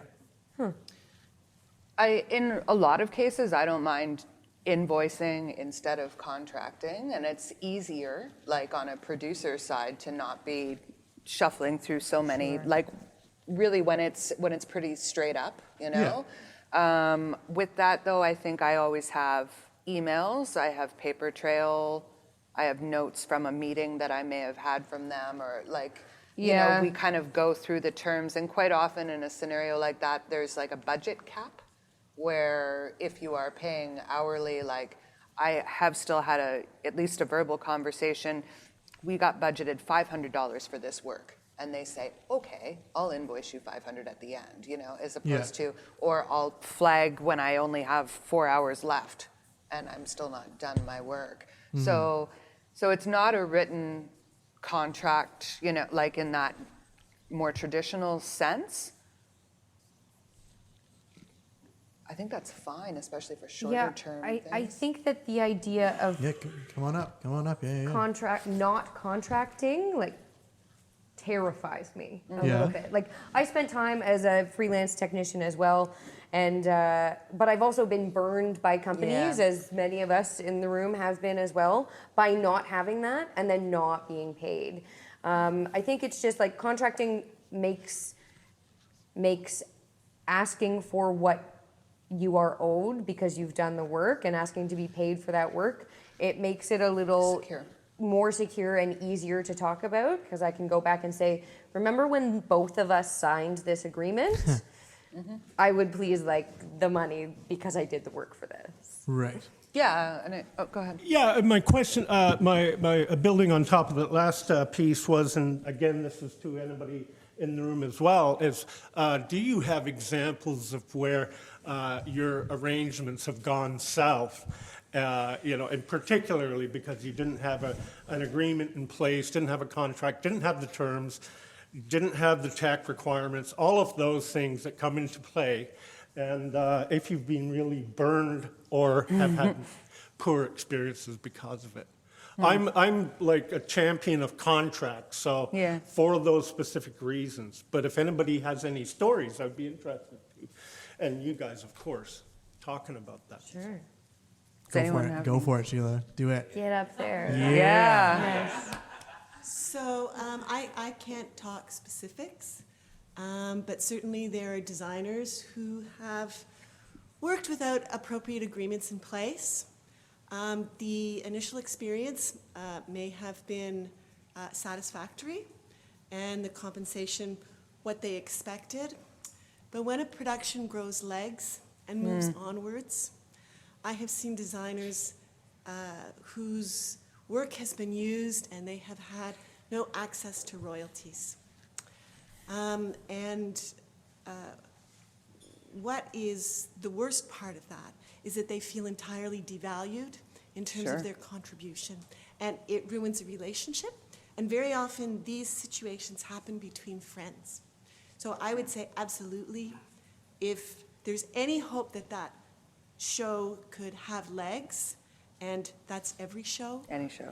In a lot of cases, I don't mind invoicing instead of contracting, and it's easier, like on a producer side, to not be shuffling through so many, like really when it's pretty straight up, you know. With that though, I think I always have emails, I have paper trail, I have notes from a meeting that I may have had from them, or like. You know, we kind of go through the terms, and quite often in a scenario like that, there's like a budget cap, where if you are paying hourly, like I have still had at least a verbal conversation, we got budgeted $500 for this work. And they say, okay, I'll invoice you $500 at the end, you know, as opposed to, or I'll flag when I only have 4 hours left and I'm still not done my work. So it's not a written contract, you know, like in that more traditional sense. I think that's fine, especially for shorter term things. I think that the idea of Yeah, come on up. Yeah. not contracting, like, terrifies me a Yeah. little bit. Like, I spent time as a freelance technician as well, and but I've also been burned by companies, as many of us in the room have been as well, by not having that and then not being paid. I think it's just like contracting makes asking for what you are owed because you've done the work and asking to be paid for that work, it makes it a little more secure and easier to talk about, because I can go back and say, remember when both of us signed this agreement? I would please like the money because I did the work for this. Right. Yeah, and go ahead. Yeah, my question, my building on top of that last piece was, and again, this is to anybody in the room as well, is do you have examples of where your arrangements have gone south? You know, and particularly because you didn't have an agreement in place, didn't have a contract, didn't have the terms, didn't have the tech requirements, all of those things that come into play. And if you've been really burned or have had poor experiences because of it. I'm like a champion of contracts, so for those specific reasons. But if anybody has any stories, I'd be interested to. And you guys, of course, talking about that. Sure. Go for it, Sheila. Do it. Get up there. Yeah. Nice. So I can't talk specifics, but certainly there are designers who have worked without appropriate agreements in place. The initial experience may have been satisfactory and the compensation what they expected, but when a production grows legs and moves onwards, I have seen designers whose work has been used and they have had no access to royalties. What is the worst part of that is that they feel entirely devalued in terms of their contribution, and it ruins a relationship. And very often these situations happen between friends. So I would say absolutely, if there's any hope that that show could have legs, and that's every show, Any show.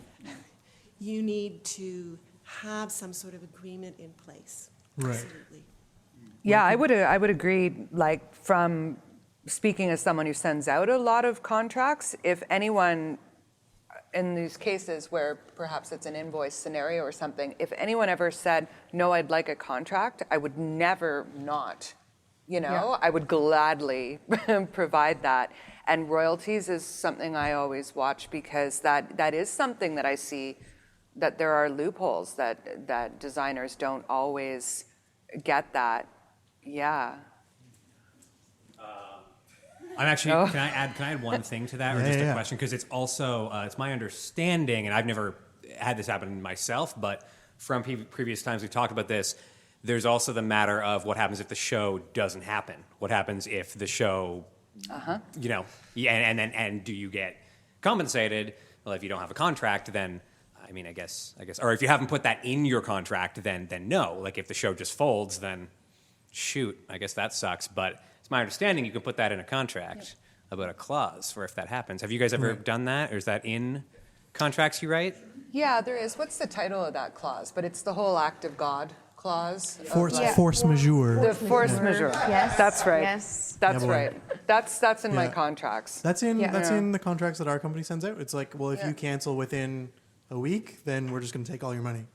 you need to have some sort of agreement in place. Right. Absolutely. Yeah, I would agree. Like, from speaking as someone who sends out a lot of contracts, if anyone in these cases where perhaps it's an invoice scenario or something, if anyone ever said, no, I'd like a contract, I would never not, I would gladly provide that. And royalties is something I always watch, because that is something that I see, that there are loopholes that designers don't always get that. Yeah. I'm actually. Can I add one thing to that, or just a question? Because it's also it's my understanding, and I've never had this happen myself, but from previous times we've talked about this, there's also the matter of what happens if the show doesn't happen. What happens if the show, and do you get compensated? Well, if you don't have a contract, then I guess, or if you haven't put that in your contract, then no. Like, if the show just folds, then shoot, I guess that sucks. But it's my understanding you can put that in a contract about a clause for if that happens. Have you guys ever done that, or is that in contracts you write? Yeah, there is. What's the title of that clause? But it's the whole act of God clause. Force majeure. The force majeure. Yes. That's right. Yes. That's right. That's in my contracts. That's in the contracts that our company sends out. It's like, well, if you cancel within a week, then we're just going to take all your money.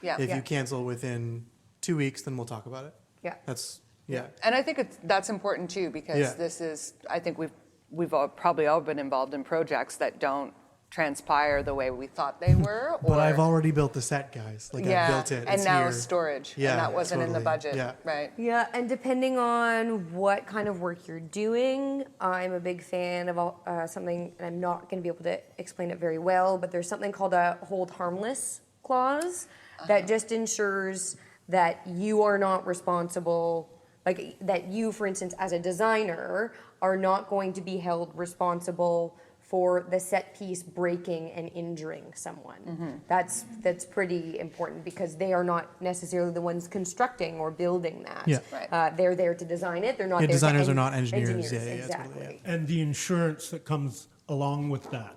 Yeah. If you cancel within 2 weeks, then we'll talk about it. Yeah. That's And I think that's important too, because this is, I think we've probably all been involved in projects that don't transpire the way we thought they were. But I've already built the set, guys. Like, I built it. And It's now here. storage. Yeah, And that wasn't in the budget. Yeah. Right. Yeah, and depending on what kind of work you're doing, I'm a big fan of something, and I'm not going to be able to explain it very well, but there's something called a hold harmless clause that just ensures that you are not responsible, like that you, for instance, as a designer, are not going to be held responsible for the set piece breaking and injuring someone. That's pretty important, because they are not necessarily the ones constructing or building that. Yeah. Right. They're there to design it. They're not there designers to are not engineers. Yeah, exactly. And the insurance that comes along with that.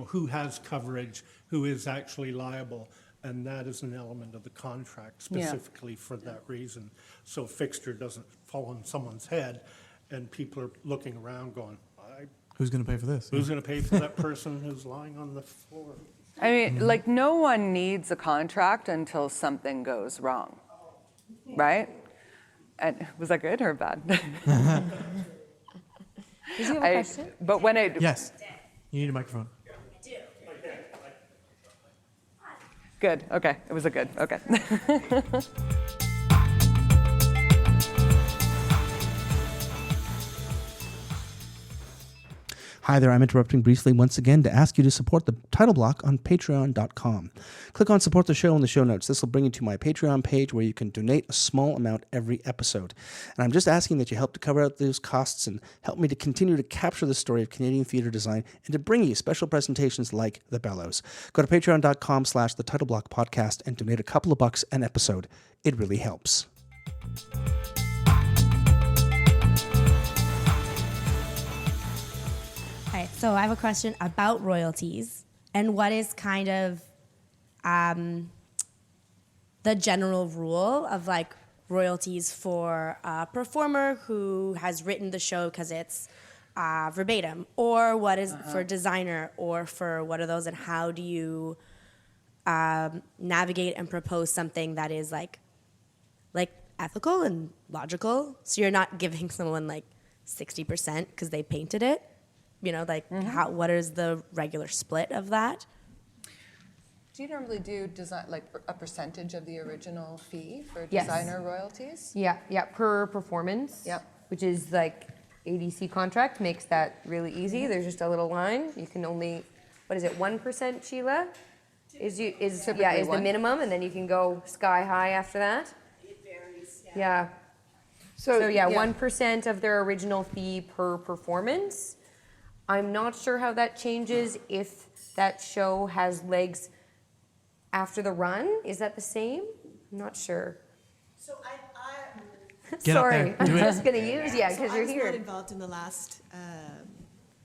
Who has coverage, who is actually liable, and that is an element of the contract specifically for that reason. So a fixture doesn't fall on someone's head, and people are looking around going, Who's going to pay for this? who's going to pay for that person who's lying on the floor? I mean, like, no one needs a contract until something goes wrong, right? And was that good or bad? Did you have a question? But when it Yes. You need a microphone. good, okay, it was a good, okay. Hi there, I'm interrupting briefly once again to ask you to support the title block on patreon.com. Click on support the show in the show notes. This will bring you to my Patreon page where you can donate a small amount every episode. And I'm just asking that you help to cover out those costs and help me to continue to capture the story of Canadian theatre design and to bring you special presentations like The Bellows. Go to patreon.com/the title block podcast and donate a couple of bucks an episode. It really helps. All right, so I have a question about royalties and what is kind of the general rule of like royalties for a performer who has written the show because it's verbatim, or what is for designer, or for what are those, and how do you navigate and propose something that is like ethical and logical, so you're not giving someone like 60% because they painted it. What is the regular split of that? Do you normally do design, like a percentage of the original fee for designer royalties? Yeah, per performance. Yep. Which is like ADC contract makes that really easy. There's just a little line. You can only, 1%, Sheila? Is the minimum, and then you can go sky high after that. It varies. Yeah. So 1% of their original fee per performance. I'm not sure how that changes if that show has legs after the run. Is that the same? I'm not sure. So Get Sorry, up there. Do I'm it. just going to use you So because I you're was here. not involved in the last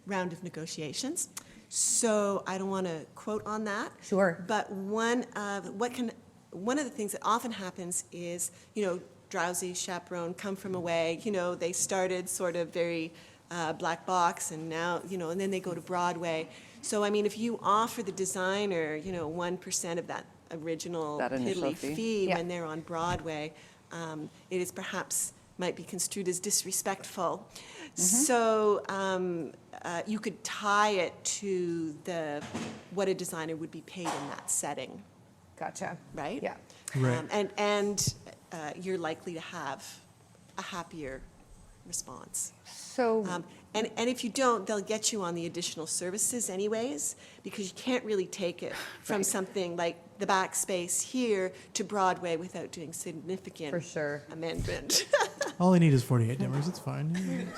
round of negotiations, so I don't want to quote on that. Sure. But one of the things that often happens is, drowsy chaperone come from away. They started sort of very black box, and now, and then they go to Broadway. So I mean, if you offer the designer, 1% of that original That initial piddly fee. Yeah. when they're on Broadway, it is perhaps might be construed as disrespectful. So you could tie it to what a designer would be paid in that setting, Gotcha. right? Yeah. Right. And you're likely to have a happier response. So And if you don't, they'll get you on the additional services anyways, because you can't really take it from something like the backspace here to Broadway without doing significant For sure. amendment. All I need is 48 dimmers. It's fine.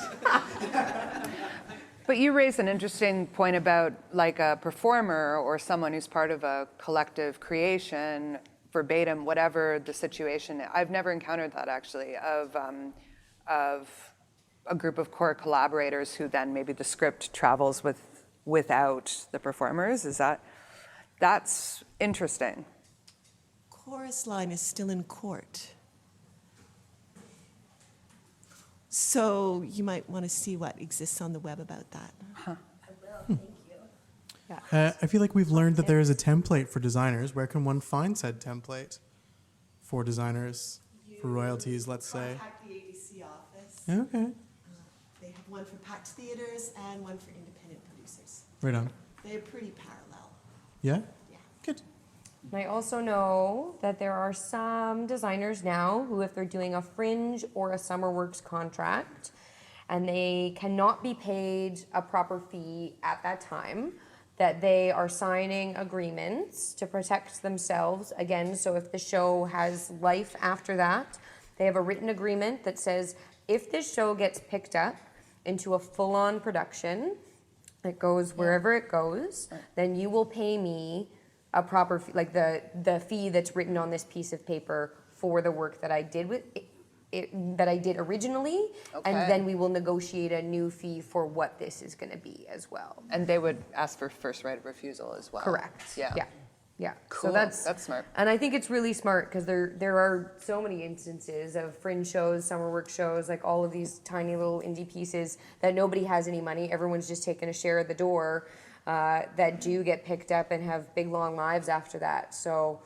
But you raised an interesting point about like a performer or someone who's part of a collective creation, verbatim, whatever the situation. I've never encountered that actually of a group of core collaborators who then maybe the script travels without the performers. That's interesting. Chorus line is still in court. So you might want to see what exists on the web about that. I feel like we've learned that there is a template for designers. Where can one find said template for designers, for royalties, let's say? Contact the ABC office. Okay. They have one for packed theaters and one for independent producers. Right on. They're pretty parallel. Yeah? Yeah. Good. And I also know that there are some designers now who, if they're doing a fringe or a summer works contract, and they cannot be paid a proper fee at that time, that they are signing agreements to protect themselves. Again, so if the show has life after that, they have a written agreement that says, if this show gets picked up into a full-on production, it goes wherever it goes, then you will pay me a proper fee, like the fee that's written on this piece of paper for the work that I did with it, that I did originally, and Okay. then we will negotiate a new fee for what this is going to be as well. And they would ask for first right of refusal as well. Correct. Yeah. Yeah. Cool. So that's smart. And I think it's really smart because there are so many instances of fringe shows, summer work shows, like all of these tiny little indie pieces that nobody has any money. Everyone's just taking a share of the door, that do get picked up and have big long lives after that. So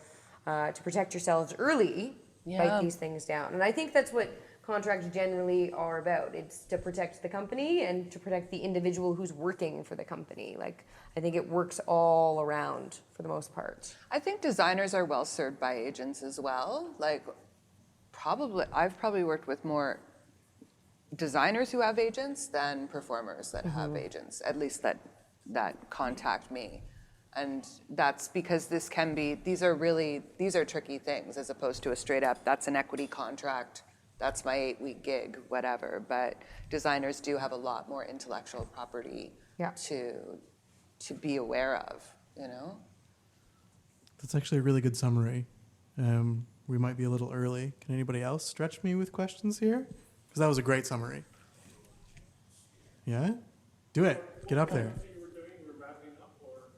to protect yourselves early, write these things down. And I think that's what contracts generally are about. It's to protect the company and to protect the individual who's working for the company. Like, I think it works all around for the most part. I think designers are well served by agents as well. Like, I've probably worked with more designers who have agents than performers that have agents, at least that contact me. And that's because these are tricky things as opposed to a straight up, that's an equity contract, that's my 8-week gig, whatever. But designers do have a lot more intellectual property to be aware of, That's actually a really good summary. We might be a little early. Can anybody else stretch me with questions here? Because that was a great summary. Yeah? Do it. Get up there.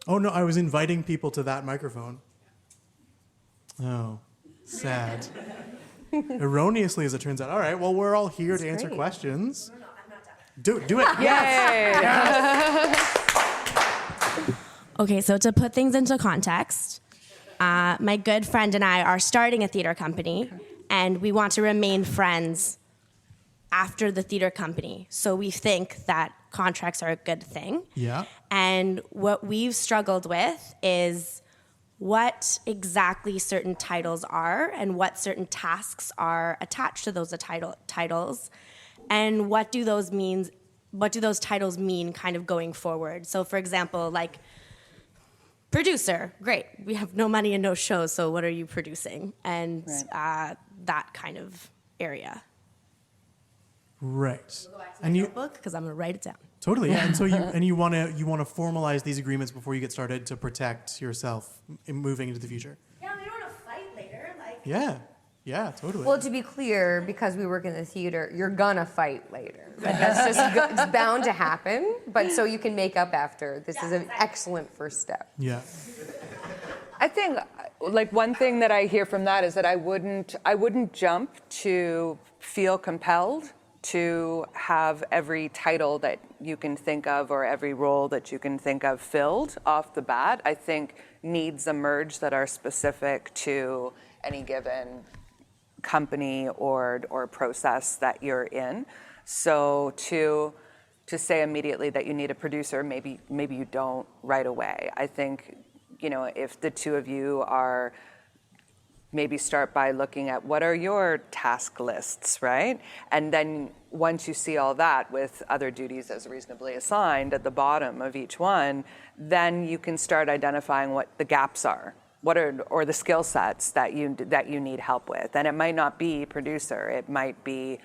Oh, no, I was inviting people to that microphone. Oh, sad. Erroneously, as it turns out. All right, well, we're all here to answer questions. No, I'm not done. Do it. Yes. Okay, so to put things into context, my good friend and I are starting a theater company, and we want to remain friends after the theater company. So we think that contracts are a good thing. Yeah. And what we've struggled with is what exactly certain titles are and what certain tasks are attached to those titles, and what do those titles mean kind of going forward. So for example, like producer, great, we have no money and no shows, so what are you producing? And that kind of area. Right. And you book because I'm gonna write it down. Totally, yeah. And so you want to formalize these agreements before you get started to protect yourself in moving into the future. Yeah, we don't want to fight later. Like. Yeah. Yeah, totally. Well, to be clear, because we work in the theater, you're gonna fight later. Like, that's just it's bound to happen. But so you can make up after. This is an excellent first step. Yeah. I think, like, one thing that I hear from that is that I wouldn't jump to feel compelled to have every title that you can think of or every role that you can think of filled off the bat. I think needs emerge that are specific to any given company or process that you're in. So to say immediately that you need a producer, maybe you don't right away. I think, if the two of you are, maybe start by looking at what are your task lists, right? And then once you see all that with other duties as reasonably assigned at the bottom of each one, then you can start identifying what the gaps are. Or the skill sets that you need help with. And it might not be producer, it might be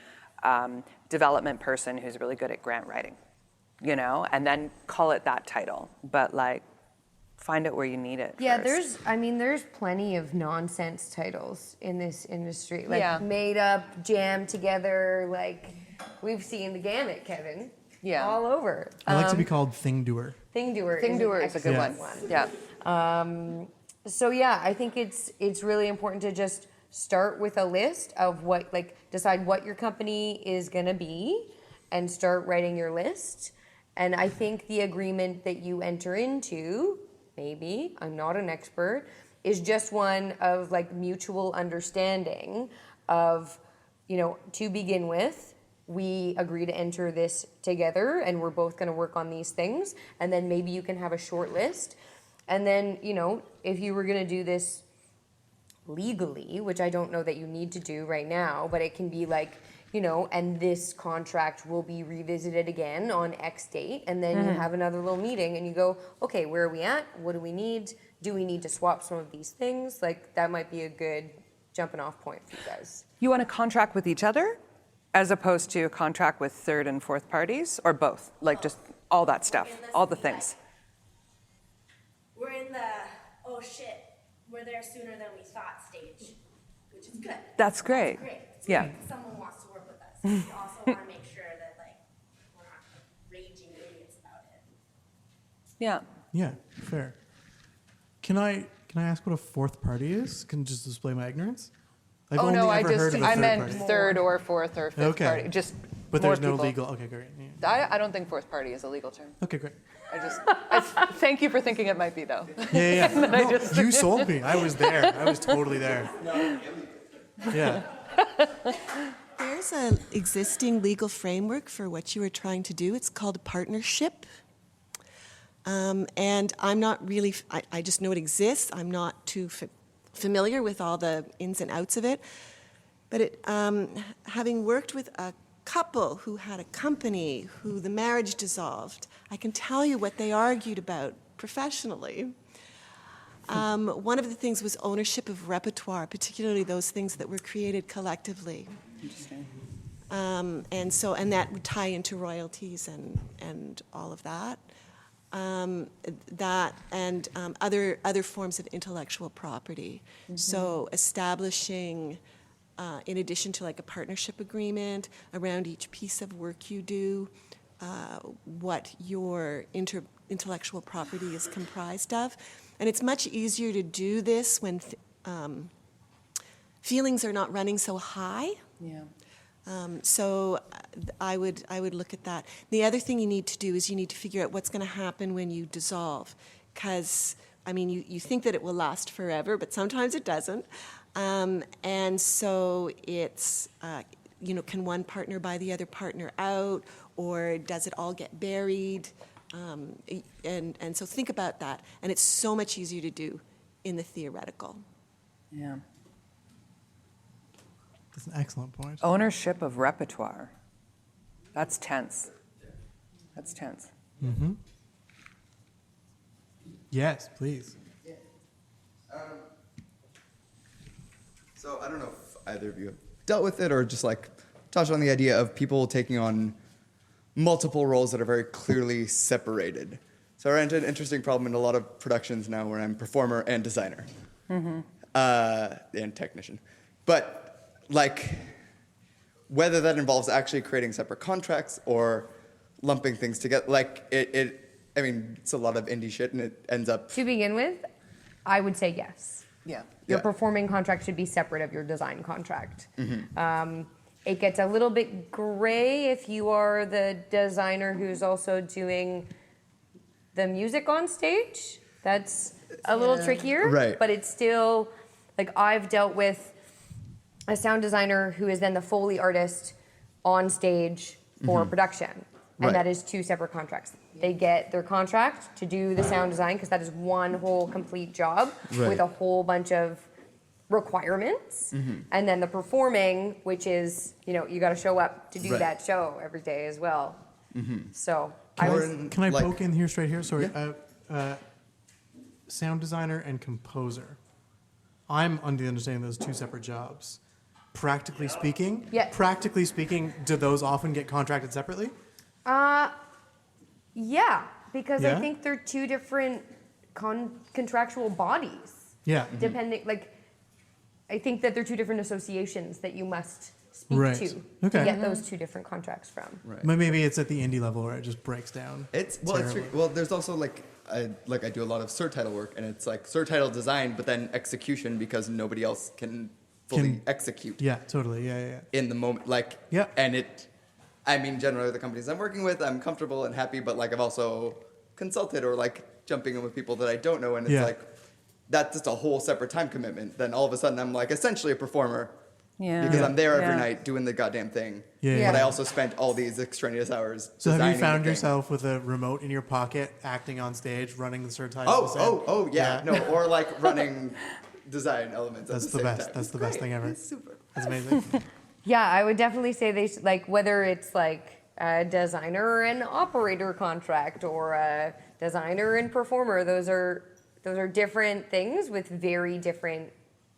development person who's really good at grant writing, and then call it that title. But find it where you need it. Yeah, first. there's plenty of nonsense titles in this industry. Made up, jammed together, we've seen the gamut, Kevin. Yeah. All over. I like to be called thing doer. Thing doer is a good one. Yeah. So yeah, I think it's really important to just start with a list of decide what your company is gonna be and start writing your list. And I think the agreement that you enter into, maybe, I'm not an expert, is just one of mutual understanding of, to begin with, we agree to enter this together and we're both gonna work on these things. And then maybe you can have a short list. And then, if you were going to do this legally, which I don't know that you need to do right now, but it can be and this contract will be revisited again on X date. And then you have another little meeting and you go, okay, where are we at? What do we need? Do we need to swap some of these things? That might be a good jumping off point for you guys. You want to contract with each other as opposed to a contract with third and fourth parties, or both? Just all that stuff, all the things. We're in the, oh shit, we're there sooner than we thought stage, which is good. That's great. It's Yeah. great. Someone wants to work with us. We also want to make sure that we're not raging idiots about it. Yeah. Yeah, fair. Can I ask what a fourth party is? Can I just display my ignorance? I've only ever heard of a I third meant party. third or fourth or fifth Okay. party. Just But more there's no people. legal. Okay, great. Yeah. I don't think fourth party is a legal term. Okay, great. Thank you for thinking it might be though. Yeah. No, you sold me. I was there. I was totally there. Yeah. There's an existing legal framework for what you were trying to do. It's called a partnership. And I'm not really, I just know it exists. I'm not too familiar with all the ins and outs of it. But having worked with a couple who had a company who the marriage dissolved, I can tell you what they argued about professionally. One of the things was ownership of repertoire, particularly those things that were created collectively. Interesting. And that would tie into royalties and all of that. Other forms of intellectual property. Mm-hmm. So establishing, in addition to a partnership agreement around each piece of work you do, what your intellectual property is comprised of. And it's much easier to do this when feelings are not running so high. Yeah. So I would look at that. The other thing you need to do is you need to figure out what's going to happen when you dissolve, because you think that it will last forever, but sometimes it doesn't. And so it's can one partner buy the other partner out, or does it all get buried? And so think about that. And it's so much easier to do in the theoretical. Yeah. That's an excellent point. Ownership of repertoire. That's tense. That's tense. Mm-hmm. Yes, please. So I don't know if either of you have dealt with it or just touched on the idea of people taking on multiple roles that are very clearly separated. So I ran into an interesting problem in a lot of productions now where I'm performer and designer, and technician. But like, whether that involves actually creating separate contracts or lumping things together, like, I mean, it's a lot of indie shit, and it ends up... To begin with, I would say yes. Yeah. Your Yeah. performing contract should be separate of your design contract. It gets a little bit gray if you are the designer who's also doing the music on stage. That's a little trickier. Right. But it's still, like, I've dealt with a sound designer who is then the Foley artist on stage for production. And Right. that is two separate contracts. They get their contract to do the sound design because that is one whole complete job Right. with a whole bunch of requirements. And then the performing, which is, you know, you got to show up to do Right. that show every day as well. So I was, Can I Like- poke in here straight here? Sorry. Sound designer and composer. I'm under the understanding those two separate jobs. Practically speaking, do those often get contracted separately? yeah, because I Yeah? think they're two different contractual bodies. Yeah. Depending, like, I think that they're two different associations that you must speak Right. to Okay. get those two different contracts from. Right. But maybe it's at the indie level where it just breaks down. It's terribly. tricky. Well, there's also like I do a lot of surtitle work, and it's like surtitle design, but then execution because nobody else can fully execute Yeah, totally. Yeah. in the moment. Like, Yeah. and I mean, generally the companies I'm working with, I'm comfortable and happy, but like I've also consulted or like jumping in with people that I don't know, and it's Yeah. like that's just a whole separate time commitment. Then all of a sudden I'm like essentially a performer. Yeah. Because I'm there every Yeah. night doing the goddamn thing. Yeah. But I also spent all these extraneous hours. So have you designing the found thing. yourself with a remote in your pocket, acting on stage, running the surtitle? Oh, yeah. No, or like running design elements. That's at the same best. Time. That's It's the best great. thing ever. It's super. That's amazing. Yeah, I would definitely say they should, like, whether it's like a designer and operator contract or a designer and performer, those are different things with very different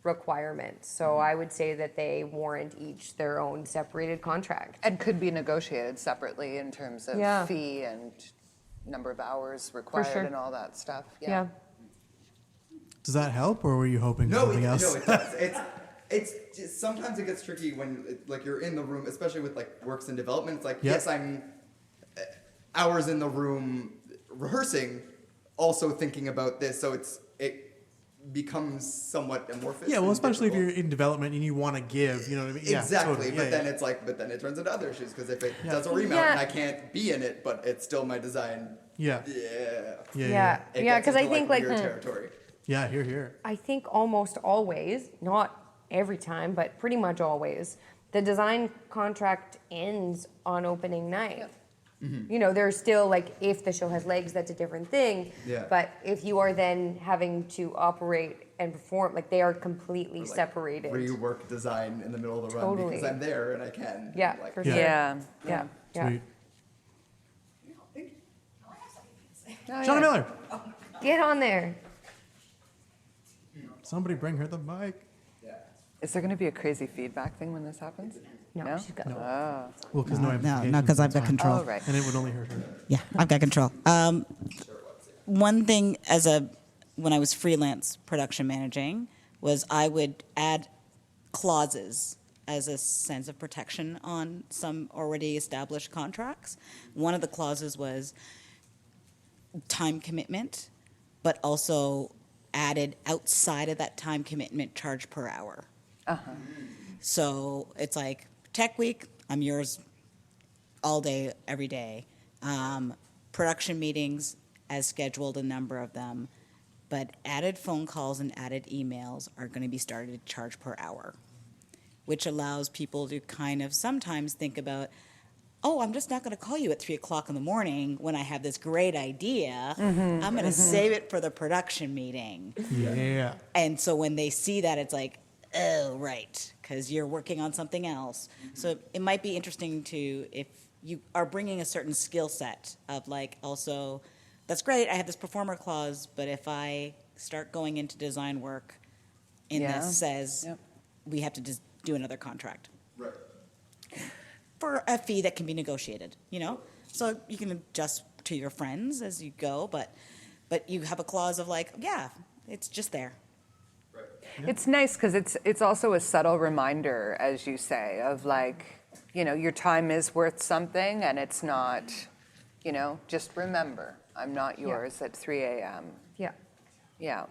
requirements. So I would say that they warrant each their own separated contract. And could be negotiated separately in terms of Yeah. fee and number of hours required sure. and all that stuff. Yeah. Does that help, or were you hoping for No, something else? it does. It's just, sometimes it gets tricky when like you're in the room, especially with like works in development. It's like Yep. yes, I'm hours in the room rehearsing, also thinking about this. So it becomes somewhat amorphous. Yeah, well, and especially if difficult. you're in development and you want to give, you know what I mean? Yeah, Exactly, totally. but Yeah, then yeah. it's like, but then it turns into other issues because if it Yeah. does a remount Yeah. and I can't be in it, but it's still my design. Yeah. Yeah. Yeah, It yeah, gets because I into, think like weird territory. Yeah, here. I think almost always, not every time, but pretty much always, the design contract ends on opening night. You know, there's still like, if the show has legs, that's a different thing. Yeah. But if you are then having to operate and perform, like they are completely Like, separated. Rework design in the middle of the run Totally. because I'm there and I can. Yeah, like, for Yeah. sure. Yeah. Yeah. Yeah. Sweet. Oh, Shauna yeah. Miller, Get on there. somebody bring her the mic. Is there going to be a crazy feedback thing when this happens? No, she's got Well, because No, because I've got control. Oh, right. And it would only hurt her. Yeah, I've got control. One thing when I was freelance production managing was I would add clauses as a sense of protection on some already established contracts. One of the clauses was time commitment, but also added outside of that time commitment charge per hour. So it's like tech week, I'm yours all day, every day. Production meetings as scheduled, a number of them, but added phone calls and added emails are going to be started to charge per hour, which allows people to kind of sometimes think about, oh, I'm just not going to call you at 3 o'clock in the morning when I have this great idea. I'm going to save it for the production meeting. Yeah. And so when they see that, it's like, oh, right, because you're working on something else. So it might be interesting if you are bringing a certain skill set of like, also, that's great, I have this performer clause, but if I start going into design work in this says we have to just do another contract. Right. For a fee that can be negotiated, you know? So you can adjust to your friends as you go, but you have a clause of like, yeah, it's just there. It's nice because it's also a subtle reminder, as you say, of like, your time is worth something, and it's not, just remember, I'm not yours at 3 a.m. Yeah. Yeah.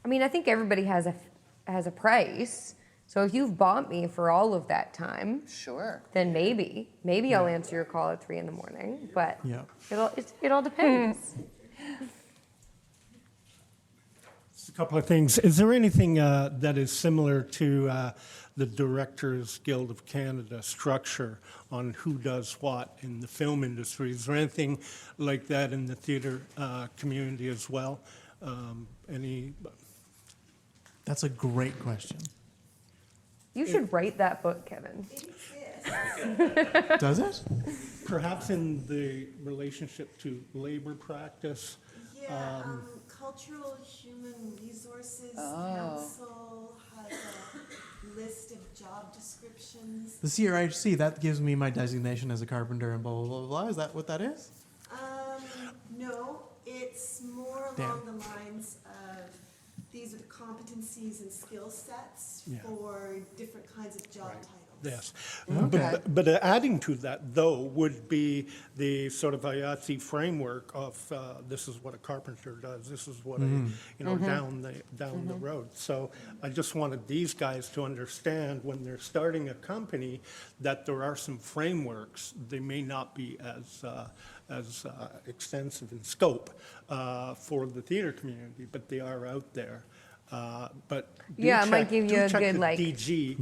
I mean, I think everybody has a price. So if you've bought me for all of that time, sure, then maybe I'll answer your call at 3 a.m. But it all depends. Just a couple of things. Is there anything that is similar to the Directors Guild of Canada structure on who does what in the film industry? Is there anything like that in the theater community as well? That's a great question. You should write that book, Kevin. Does it? Perhaps in the relationship to labor practice. Cultural Human Resources Council has a list of job descriptions. The CRHC, that gives me my designation as a carpenter and blah, blah, blah, blah. Is that what that is? No, it's more along the lines of these are the competencies and skill sets for different kinds of job titles. Yes. Okay. But adding to that, though, would be the sort of IATSE framework of this is what a carpenter does, this is what down the road. So I just wanted these guys to understand when they're starting a company that there are some frameworks. They may not be as extensive in scope for the theater community, but they are out there. But it might give you a good DG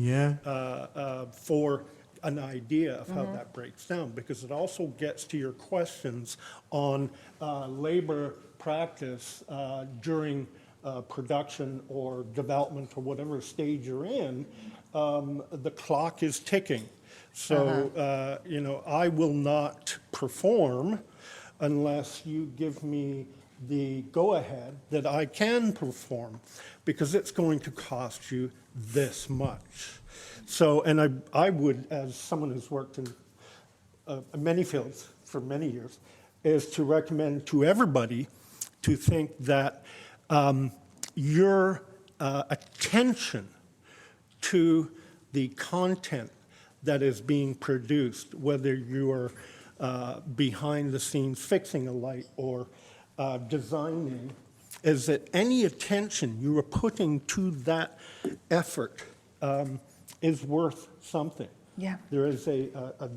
for an idea of how that breaks down, because it also gets to your questions on labor practice during production or development or whatever stage you're in. The clock is ticking. So, I will not perform unless you give me the go-ahead that I can perform, because it's going to cost you this much. So, and I would, as someone who's worked in many fields for many years, is to recommend to everybody to think that your attention to the content that is being produced, whether you are behind the scenes fixing a light or designing, is that any attention you are putting to that effort is worth something. Yeah. There is a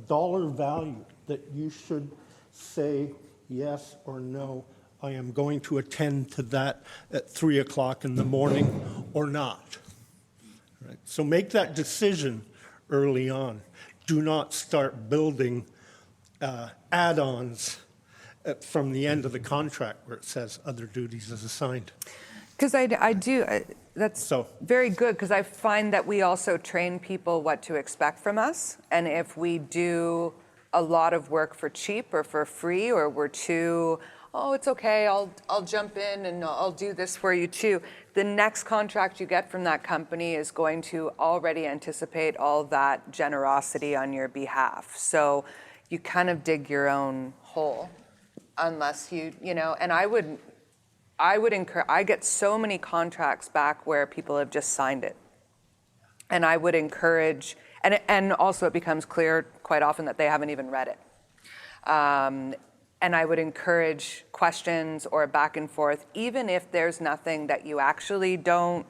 dollar value that you should say yes or no. I am going to attend to that at 3 o'clock in the morning or not. Right? So make that decision early on. Do not start building add-ons from the end of the contract where it says other duties as assigned. Because I do, that's very good, because I find that we also train people what to expect from us. And if we do a lot of work for cheap or for free, or we're too, it's okay, I'll jump in and I'll do this for you too, the next contract you get from that company is going to already anticipate all that generosity on your behalf. So you kind of dig your own hole. Unless and I would encourage, I get so many contracts back where people have just signed it. And I would encourage, and also it becomes clear quite often that they haven't even read it. And I would encourage questions or back and forth, even if there's nothing that you actually don't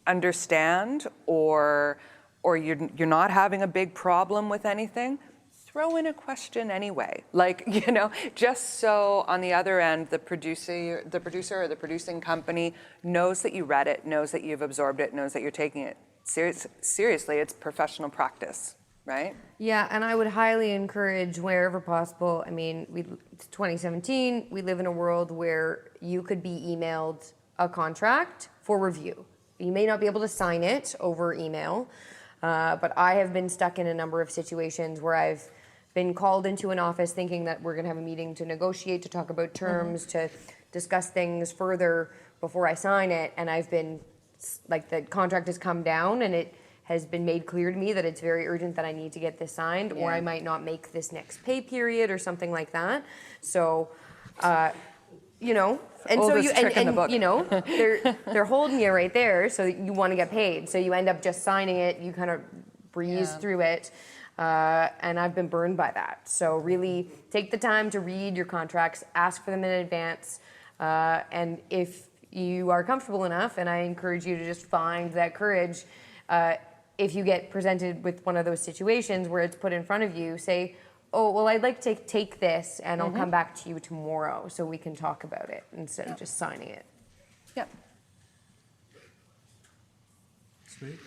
understand or you're not having a big problem with anything. Throw in a question anyway, just so on the other end, the producer or the producing company knows that you read it, knows that you've absorbed it, knows that you're taking it seriously. It's professional practice, right? Yeah, and I would highly encourage, wherever possible, it's 2017, we live in a world where you could be emailed a contract for review. You may not be able to sign it over email, but I have been stuck in a number of situations where I've been called into an office thinking that we're going to have a meeting to negotiate, to talk about terms, to discuss things further before I sign it, and I've been, the contract has come down and it has been made clear to me that it's very urgent that I need to get this signed, or I might not make this next pay period or something like that. So you know, and so Oldest you trick in the book. you know, they're holding you right there, so you want to get paid. So you end up just signing it. You kind of breeze through it, and I've been burned by that. So really take the time to read your contracts, ask for them in advance, and if you are comfortable enough, and I encourage you to just find that courage. If you get presented with one of those situations where it's put in front of you, say, oh, well, I'd like to take this and I'll come back to you tomorrow so we can talk about it instead of just signing it. Yep. Sweet.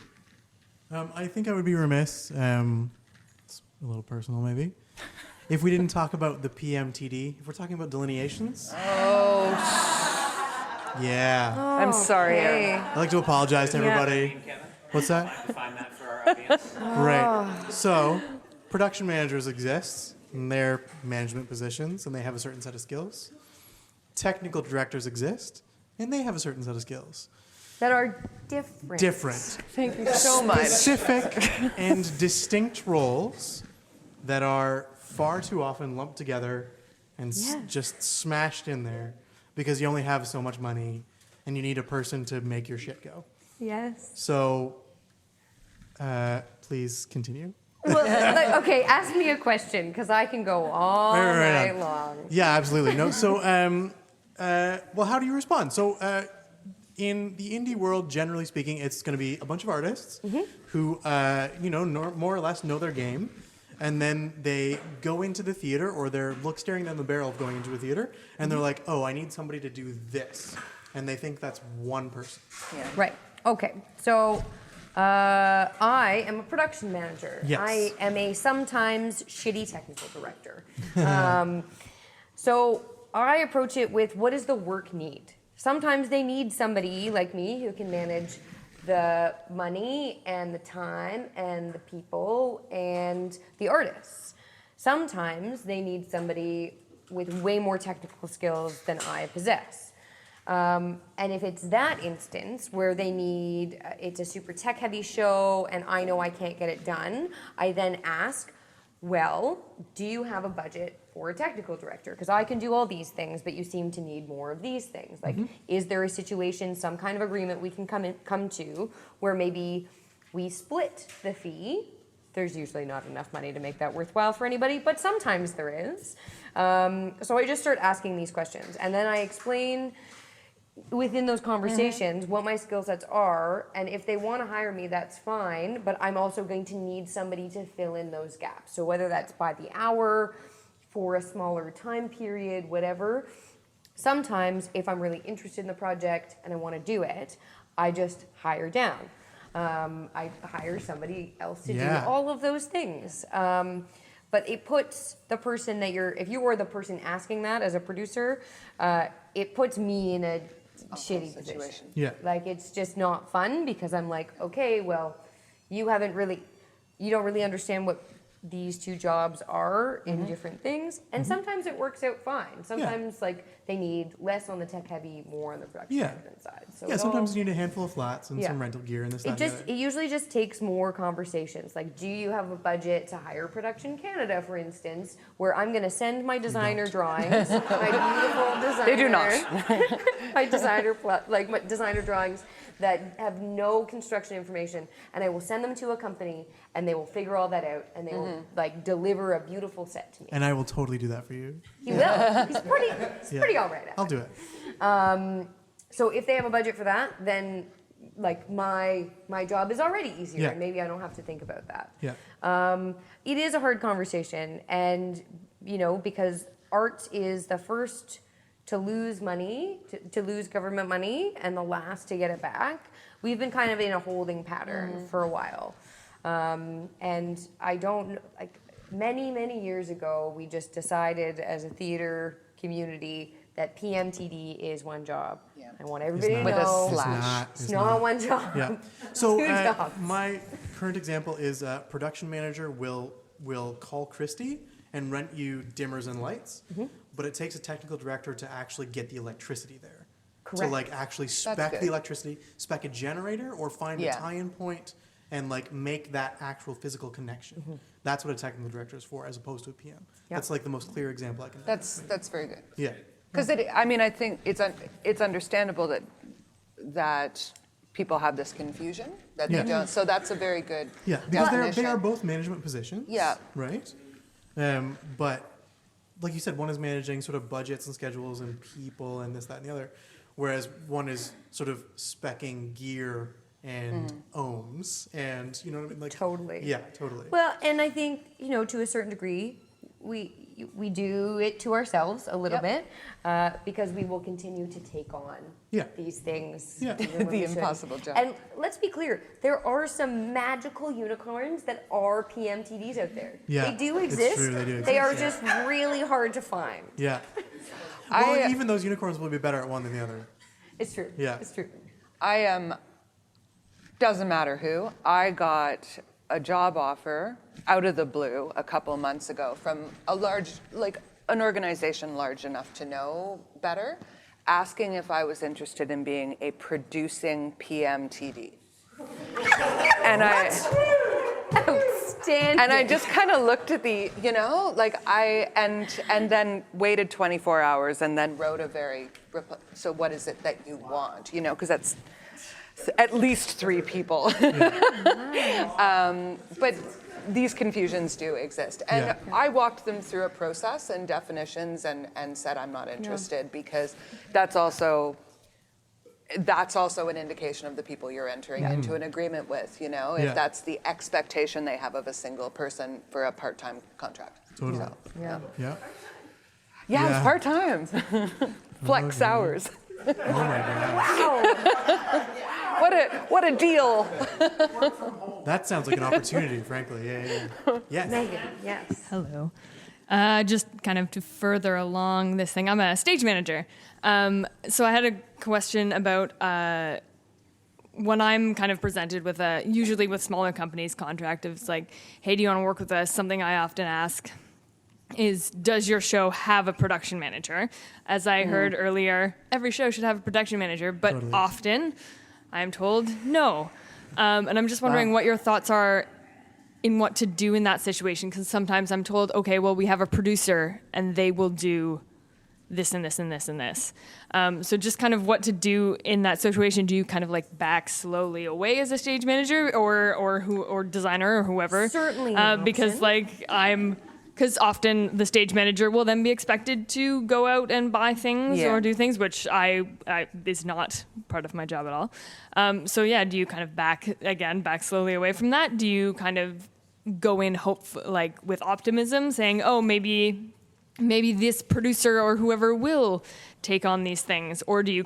I think I would be remiss, it's a little personal maybe, if we didn't talk about the PMTD, if we're talking about delineations. Oh. Yeah. I'm sorry, Erin. I'd like to apologize to everybody. What's that? Define that for our audience. Right. So, production managers exist, and they're management positions, and they have a certain set of skills. Technical directors exist, and they have a certain set of skills. That are different. Different. Thank you so much. Specific and distinct roles that are far too often lumped together and just smashed in there because you only have so much money, and you need a person to make your shit go. Yes. So, please continue. Well, okay, ask me a question, because I can go all night long. Yeah, absolutely. No, so, well, how do you respond? So, in the indie world, generally speaking, it's going to be a bunch of artists who, more or less know their game, and then they go into the theater, or they're staring down the barrel of going into a theater, and they're like, oh, I need somebody to do this. And they think that's one person. Yeah. Right. Okay. So I am a production manager. Yes. I am a sometimes shitty technical director. So I approach it with, what does the work need? Sometimes they need somebody like me who can manage the money and the time and the people and the artists. Sometimes they need somebody with way more technical skills than I possess. And if it's that instance where they need, it's a super tech-heavy show and I know I can't get it done, I then ask, well, do you have a budget for a technical director? Because I can do all these things, but you seem to need more of these things. Like, is there a situation, some kind of agreement we can come to where maybe we split the fee? There's usually not enough money to make that worthwhile for anybody, but sometimes there is. So I just start asking these questions, and then I explain within those conversations what my skill sets are, and if they want to hire me, that's fine, but I'm also going to need somebody to fill in those gaps. So whether that's by the hour, for a smaller time period, whatever. Sometimes if I'm really interested in the project and I want to do it, I just hire down. I hire somebody else to do all of those things. But it puts the person that if you were the person asking that as a producer, it puts me in a shitty situation. Yeah. Like, it's just not fun because I'm like, okay, well, you don't really understand what these two jobs are in different things. And sometimes it works out fine. Sometimes like they need less on the tech heavy, more on the production management side. So sometimes you need a handful of flats and some rental gear and this, that, and the other. It usually just takes more conversations. Like, do you have a budget to hire Production Canada, for instance, where I'm going to send my designer drawings, my beautiful designer. They do not. my designer drawings that have no construction information, and I will send them to a company, and they will figure all that out, and they will like deliver a beautiful set to me. And I will totally do that for you. He will. He's pretty all right at it. I'll do it. So if they have a budget for that, then like my job is already easier, and maybe I don't have to think about that. Yeah. It is a hard conversation, and because art is the first to lose money, to lose government money, and the last to get it back. We've been kind of in a holding pattern for a while. And I don't, many years ago, we just decided as a theater community that PMTD is one job. Yeah. I want everybody to know it's not one job. Yeah. So Two jobs. My current example is production manager will call Christy and rent you dimmers and lights, but it takes a technical director to actually get the electricity there. Correct. To actually spec the electricity, spec a generator, or find a tie-in point and make that actual physical connection. That's what a technical director is for, as opposed to a PM. That's the most clear example I can. That's very good. Yeah. Because I think it's understandable that people have this confusion that they don't. So that's a very good because they are both management positions. Yeah. Right. But like you said, one is managing sort of budgets and schedules and people and this, that, and the other, whereas one is sort of speccing gear and ohms and you know what I mean, like Totally. Yeah, totally. Well, and I think, to a certain degree, we do it to ourselves a little bit because we will continue to take on these things. Yeah. The impossible job. And let's be clear, there are some magical unicorns that are PMTDs out there. Yeah, they do it's exist. true, they do They are exist, just really hard to find. Yeah. Well, even those unicorns will be better at one than the other. It's true. Yeah. It's true. Doesn't matter who. I got a job offer out of the blue a couple months ago from an organization large enough to know better, asking if I was interested in being a producing PMTD. And Outstanding. And I just kind of looked at the, and then waited 24 hours and then wrote so what is it that you want? Because that's at least 3 people. But these confusions do exist. And I walked them through a process and definitions and said I'm not interested because that's also an indication of the people you're entering into an agreement with, if that's the expectation they have of a single person for a part-time contract. Totally. So, Yeah. it's part-time. Flex hours. Oh my God. What a deal. That sounds like an opportunity, frankly. Yeah. Yes. Megan, yes. Hello. Just kind of to further along this thing, I'm a stage manager. So I had a question about when I'm kind of presented with usually with smaller companies contract, it's like, hey, do you want to work with us? Something I often ask is, does your show have a production manager? As I heard earlier, every show should have a production manager, but often I'm told no. And I'm just wondering what your thoughts are in what to do in that situation, because sometimes I'm told, okay, well, we have a producer and they will do this and this and this and this. So just kind of what to do in that situation. Do you kind of back slowly away as a stage manager or designer or whoever? Certainly. Because often the stage manager will then be expected to go out and buy things or do things, which is not part of my job at all. Do you kind of back slowly away from that? Do you kind of go in with optimism, saying, oh, maybe this producer or whoever will take on these things? Or do you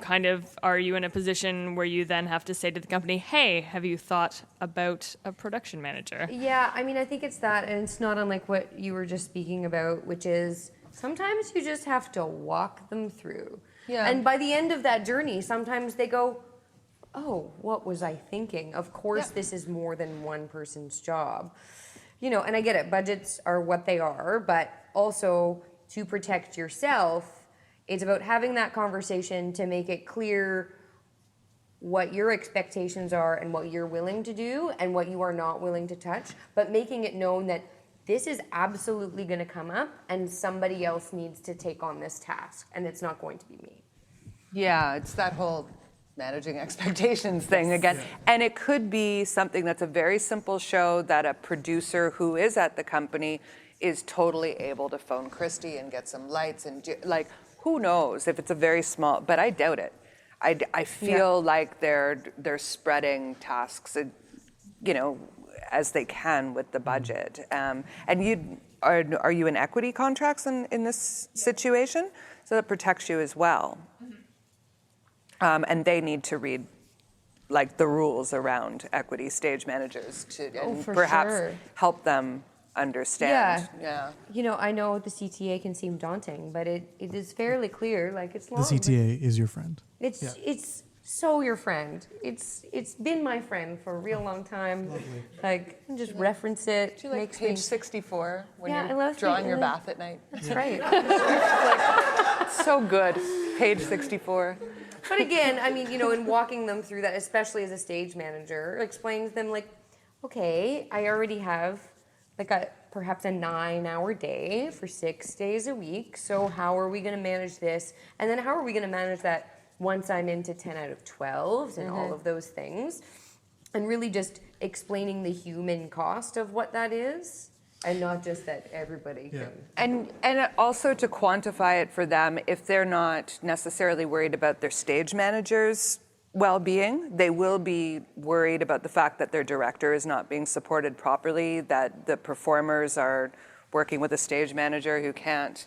are you in a position where you then have to say to the company, hey, have you thought about a production manager? Yeah, I think it's that, and it's not unlike what you were just speaking about, which is sometimes you just have to walk them through. Yeah. And by the end of that journey, sometimes they go, oh, what was I thinking? Of course, this is more than one person's job. And I get it, budgets are what they are, but also to protect yourself, it's about having that conversation to make it clear what your expectations are and what you're willing to do and what you are not willing to touch, but making it known that this is absolutely going to come up and somebody else needs to take on this task, and it's not going to be me. Yeah, it's that whole managing expectations thing again. Yeah. And it could be something that's a very simple show that a producer who is at the company is totally able to phone Christy and get some lights and who knows if it's a very small, but I doubt it. I feel like they're spreading tasks, as they can with the budget. And are you in equity contracts in this situation? So that protects you as well. And they need to read the rules around equity stage managers to perhaps help them understand. Yeah. I know the CTA can seem daunting, but it is fairly clear. It's long. The CTA is your friend. It's so your friend. It's been my friend for a real long time. Lovely. Just reference it. Do you like page 64 when I you're love drawing your bath at night? That's right. So good. Page 64. But again, in walking them through that, especially as a stage manager, explains them okay, I already have perhaps a 9-hour day for 6 days a week. So how are we going to manage this? And then how are we going to manage that once I'm into 10 out of 12s and all of those things? And really just explaining the human cost of what that is, and not just that everybody can. And also to quantify it for them, if they're not necessarily worried about their stage manager's well-being, they will be worried about the fact that their director is not being supported properly, that the performers are working with a stage manager who can't,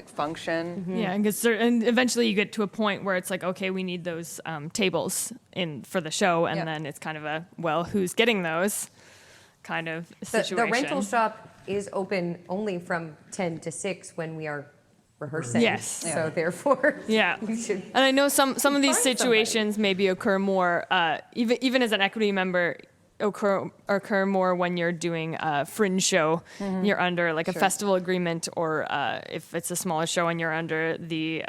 function. Yeah, and eventually you get to a point where it's like, okay, we need those tables for the show, and then it's kind of a, well, who's getting those kind of situation. The rental shop is open only from 10 to 6 when we are rehearsing. Yes. So therefore, we should. And I know some of these situations maybe occur more, even as an equity member, occur more when you're doing a fringe show. You're under like a festival agreement, or if it's a smaller show and you're under the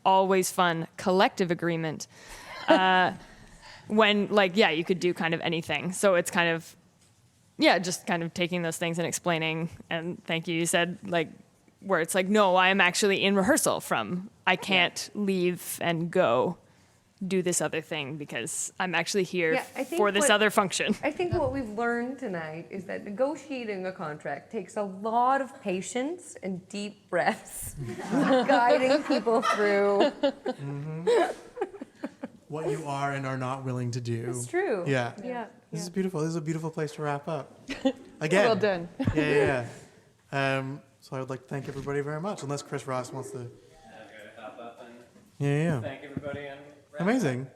always fun collective agreement. When you could do kind of anything. So it's kind of, just kind of taking those things and explaining. And thank you said where it's like, no, I am actually in rehearsal I can't leave and go do this other thing because I'm actually here for this other function. I think what we've learned tonight is that negotiating a contract takes a lot of patience and deep breaths, guiding people through what you are and are not willing to do. It's true. Yeah. This is beautiful. This is a beautiful place to wrap up. Again. Well done. Yeah. So I would like to thank everybody very much, unless Chris Ross wants to. I'm going to hop up and thank everybody. And amazing.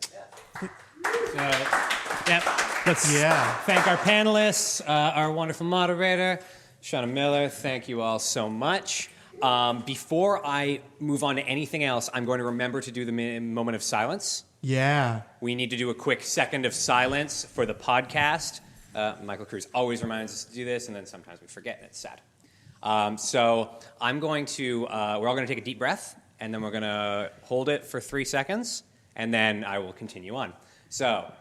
Let's thank our panelists, our wonderful moderator, Shauna Miller. Thank you all so much. Before I move on to anything else, I'm going to remember to do the moment of silence. Yeah. We need to do a quick second of silence for the podcast. Michael Cruz always reminds us to do this, and then sometimes we forget, and it's sad. So I'm going to, we're all going to take a deep breath, and then we're going to hold it for 3 seconds, and then I will continue on. So.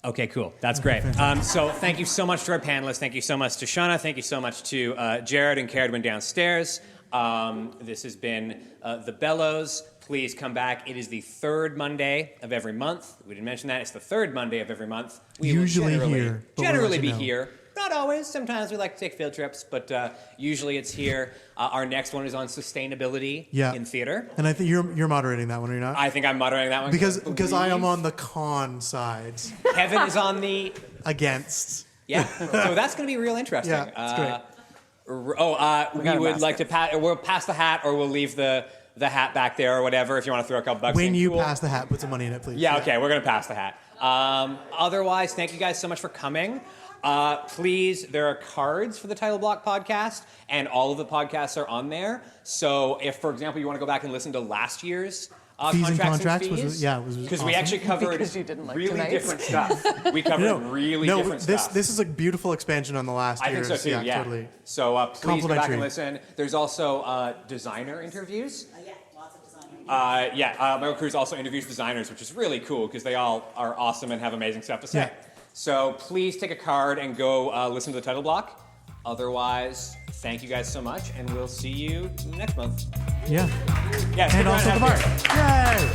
Okay, cool. That's great. So thank you so much to our panelists. Thank you so much to Shauna. Thank you so much to Jared and Caradwin downstairs. This has been The Bellows. Please come back. It is the third Monday of every month. We didn't mention that. It's the third Monday of every month. We usually will generally be here. here. Not always. Sometimes we like to take field trips, but usually it's here. Our next one is on sustainability in theater. And I think you're moderating that one, are you not? I think I'm moderating that one. Because I am on the con side. Kevin is on the... Against. Yeah. So that's going to be real interesting. Yeah, it's great. We would like to we'll pass the hat, or we'll leave the hat back there or whatever if you want to throw a couple bucks in. When you pass the hat, put some money in it, please. Yeah, okay, we're going to pass the hat. Otherwise, thank you guys so much for coming. Please, there are cards for the Title Block podcast, and all of the podcasts are on there. So if, for example, you want to go back and listen to last year's fees and contracts, because awesome. we actually covered really different stuff. We covered really different stuff. This is a beautiful expansion on the last year's. I think so too, yeah. Totally. So please go back and listen. There's also designer interviews. Lots of designer. Michael Cruz also interviews designers, which is really cool because they all are awesome and have amazing stuff to say. Yeah. So please take a card and go listen to the Title Block. Otherwise, thank you guys so much, and we'll see you next month. Yeah. Yeah. And also the bar. Yay!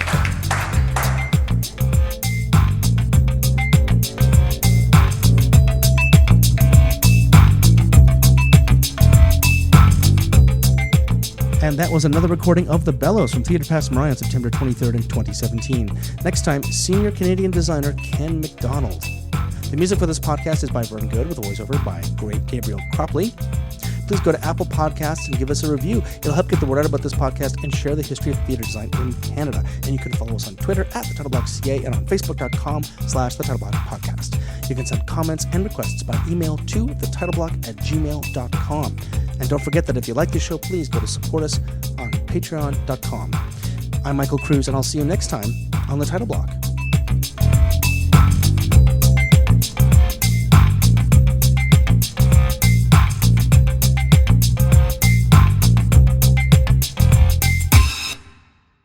And that was another recording of The Bellows from Theatre Passe Muraille on September 23rd in 2017. Next time, senior Canadian designer Ken McDonald. The music for this podcast is by Vern Good, with a voiceover by great Gabriel Cropley. Please go to Apple Podcasts and give us a review. It'll help get the word out about this podcast and share the history of theatre design in Canada. And you can follow us on Twitter @TheTitleBlockCA and on Facebook.com/TheTitleBlockPodcast. You can send comments and requests by email to thetitleBlock@gmail.com. And don't forget that if you like the show, please go to support us on Patreon.com. I'm Michael Cruz, and I'll see you next time on The Title Block.